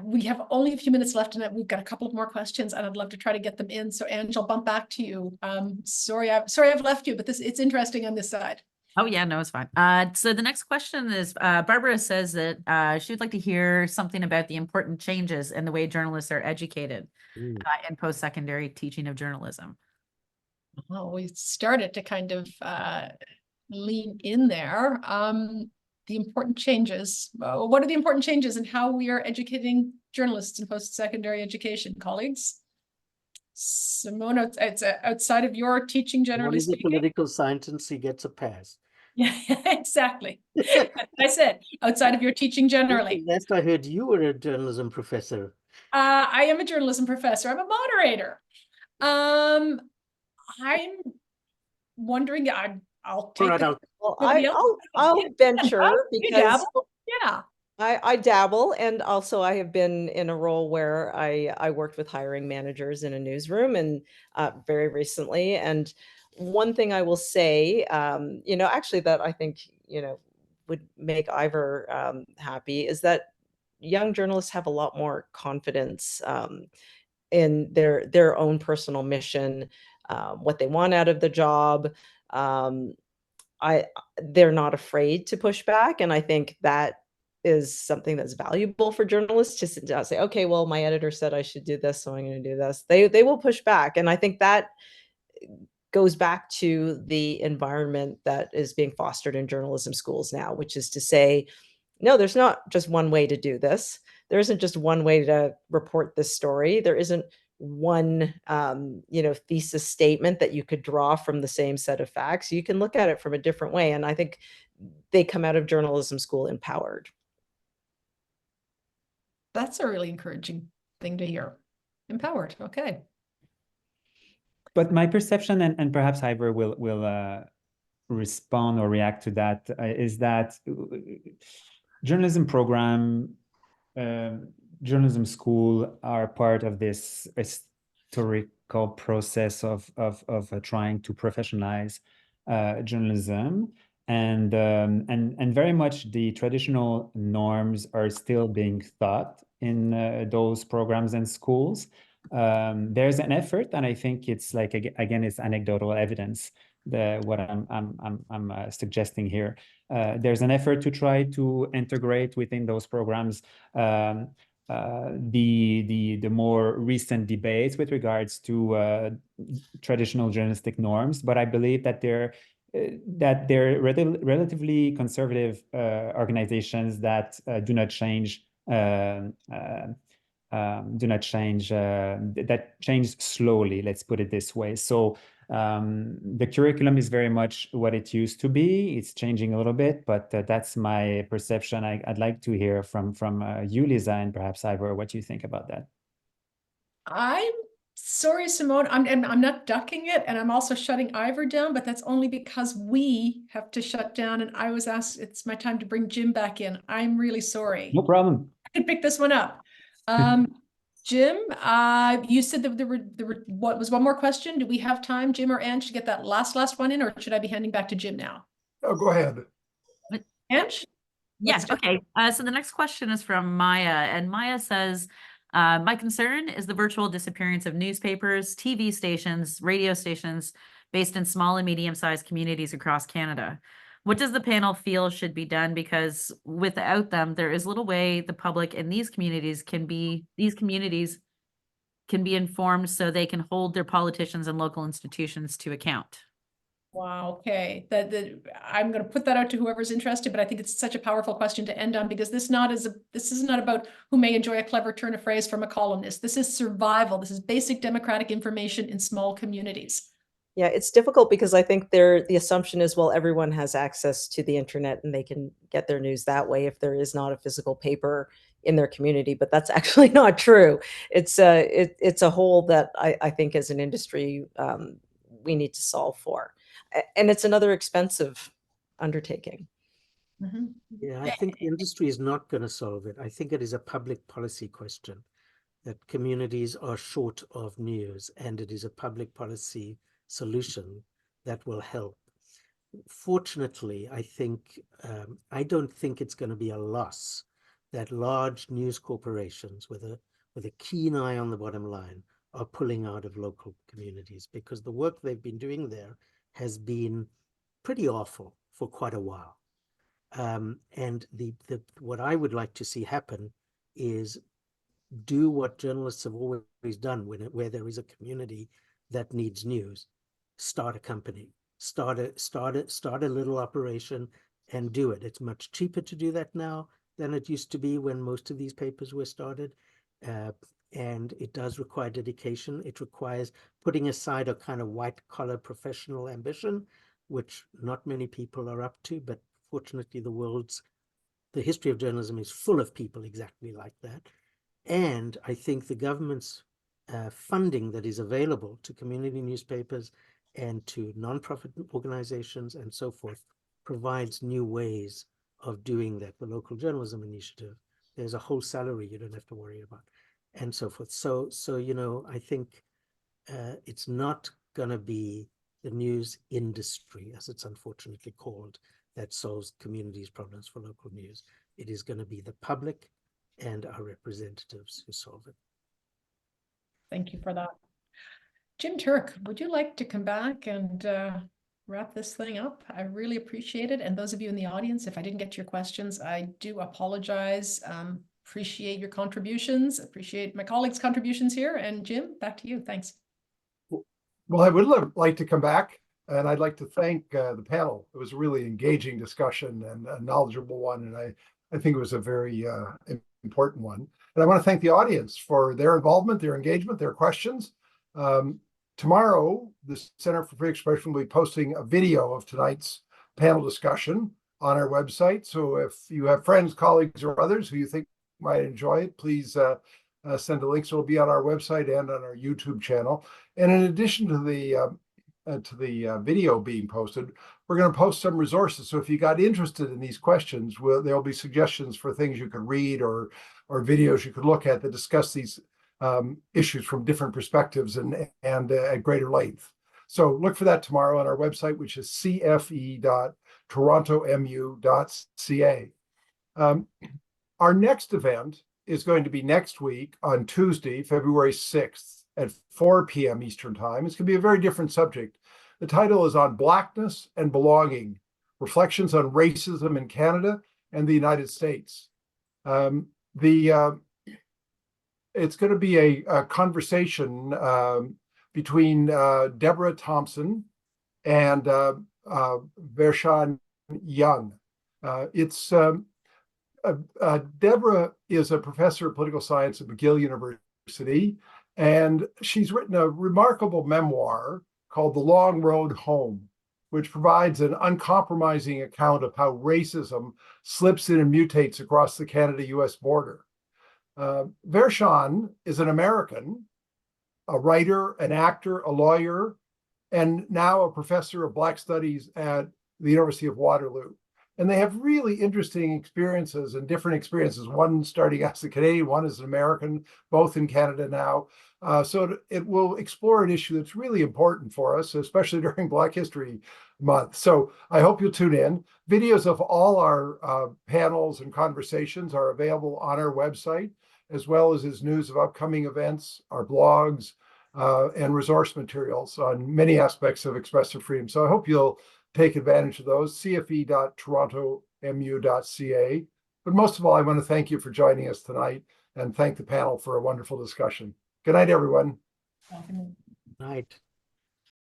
S2: We have only a few minutes left, and we've got a couple of more questions, and I'd love to try to get them in. So, Ange, I'll bump back to you. Sorry I've left you, but it's interesting on this side.
S6: Oh yeah, no, it's fine. So the next question is, Barbara says that she would like to hear something about the important changes in the way journalists are educated in post-secondary teaching of journalism.
S2: Well, we started to kind of lean in there. The important changes. What are the important changes in how we are educating journalists in post-secondary education, colleagues? Simone, it's outside of your teaching, generally speaking.
S5: One is a political scientist, he gets a pass.
S2: Yeah, exactly. I said outside of your teaching generally.
S5: Last I heard, you were a journalism professor.
S2: I am a journalism professor. I'm a moderator. I'm wondering. I'll take.
S5: Right,
S3: I'll venture because
S2: yeah.
S3: I dabble, and also I have been in a role where I worked with hiring managers in a newsroom, and very recently. And one thing I will say, you know, actually that I think, you know, would make Ivor happy is that young journalists have a lot more confidence in their own personal mission, what they want out of the job. They're not afraid to push back, and I think that is something that's valuable for journalists to sit down and say, okay, well, my editor said I should do this, so I'm going to do this. They will push back, and I think that goes back to the environment that is being fostered in journalism schools now, which is to say, no, there's not just one way to do this. There isn't just one way to report this story. There isn't one, thesis statement that you could draw from the same set of facts. You can look at it from a different way. And I think they come out of journalism school empowered.
S2: That's a really encouraging thing to hear. Empowered. Okay.
S4: But my perception, and perhaps Ivor will respond or react to that, is that journalism program, journalism school are part of this historical process of trying to professionalize journalism, and very much the traditional norms are still being taught in those programs and schools. There's an effort, and I think it's like, again, it's anecdotal evidence, what I'm suggesting here. There's an effort to try to integrate within those programs the more recent debates with regards to traditional journalistic norms, but I believe that they're relatively conservative organizations that do not change that change slowly, let's put it this way. So the curriculum is very much what it used to be. It's changing a little bit, but that's my perception. I'd like to hear from you, Lisa, and perhaps Ivor, what you think about that.
S2: I'm sorry, Simone. I'm not ducking it, and I'm also shutting Ivor down, but that's only because we have to shut down. And I was asked, it's my time to bring Jim back in. I'm really sorry.
S4: No problem.
S2: I can pick this one up. Jim, you said that there were what was one more question? Do we have time, Jim or Ange, to get that last one in, or should I be handing back to Jim now?
S1: Oh, go ahead.
S2: Ange?
S6: Yes. Okay. So the next question is from Maya, and Maya says, my concern is the virtual disappearance of newspapers, TV stations, radio stations based in small and medium-sized communities across Canada. What does the panel feel should be done? Because without them, there is little way the public in these communities can be informed so they can hold their politicians and local institutions to account.
S2: Wow. Okay. I'm going to put that out to whoever's interested, but I think it's such a powerful question to end on, because this is not about who may enjoy a clever turn of phrase from a columnist. This is survival. This is basic democratic information in small communities.
S3: Yeah, it's difficult because I think the assumption is, well, everyone has access to the internet and they can get their news that way if there is not a physical paper in their community, but that's actually not true. It's a hole that I think as an industry we need to solve for. And it's another expensive undertaking.
S2: Mm-hmm.
S5: Yeah, I think the industry is not going to solve it. I think it is a public policy question, that communities are short of news, and it is a public policy solution that will help. Fortunately, I don't think it's going to be a loss that large news corporations with a keen eye on the bottom line are pulling out of local communities, because the work they've been doing there has been pretty awful for quite a while. And what I would like to see happen is do what journalists have always done where there is a community that needs news. Start a company, start a little operation and do it. It's much cheaper to do that now than it used to be when most of these papers were started. And it does require dedication. It requires putting aside a kind of white collar professional ambition, which not many people are up to, but fortunately the history of journalism is full of people exactly like that. And I think the government's funding that is available to community newspapers and to nonprofit organizations and so forth provides new ways of doing that. The local journalism initiative, there's a whole salary you don't have to worry about, and so forth. So I think it's not going to be the news industry, as it's unfortunately called, that solves communities' problems for local news. It is going to be the public and our representatives who solve it.
S2: Thank you for that. Jim Turk, would you like to come back and wrap this thing up? I really appreciate it. And those of you in the audience, if I didn't get to your questions, I do apologize. Appreciate your contributions, appreciate my colleagues' contributions here. And Jim, back to you. Thanks.
S1: Well, I would like to come back, and I'd like to thank the panel. It was a really engaging discussion and a knowledgeable one, and I think it was a very important one. And I want to thank the audience for their involvement, their engagement, their questions. Tomorrow, the Center for Free Expression will be posting a video of tonight's panel discussion on our website. So if you have friends, colleagues, or others who you think might enjoy it, please send a link. So it'll be on our website and on our YouTube channel. And in addition to the video being posted, we're going to post some resources. So if you got interested in these questions, there'll be suggestions for things you could read or videos you could look at that discuss these issues from different perspectives and at greater length. So look for that tomorrow on our website, which is cfe.torontomu.ca. Our next event is going to be next week on Tuesday, February 6th at 4 p.m. Eastern Time. It's going to be a very different subject. The title is on Blackness and Belonging, Reflections on Racism in Canada and the United States. It's going to be a conversation between Deborah Thompson and Vershawn Young. Deborah is a professor of political science at McGill University, and she's written a remarkable memoir called The Long Road Home, which provides an uncompromising account of how racism slips in and mutates across the Canada-US border. Vershawn is an American, a writer, an actor, a lawyer, and now a professor of Black Studies at the University of Waterloo. And they have really interesting experiences and different experiences, one starting as a Canadian, one as an American, both in Canada now. So it will explore an issue that's really important for us, especially during Black History Month. So I hope you'll tune in. Videos of all our panels and conversations are available on our website, as well as news of upcoming events, our blogs, and resource materials on many aspects of expressive freedom. So I hope you'll take advantage of those, cfe.torontomu.ca. But most of all, I want to thank you for joining us tonight and thank the panel for a wonderful discussion. Good night, everyone.
S5: Night.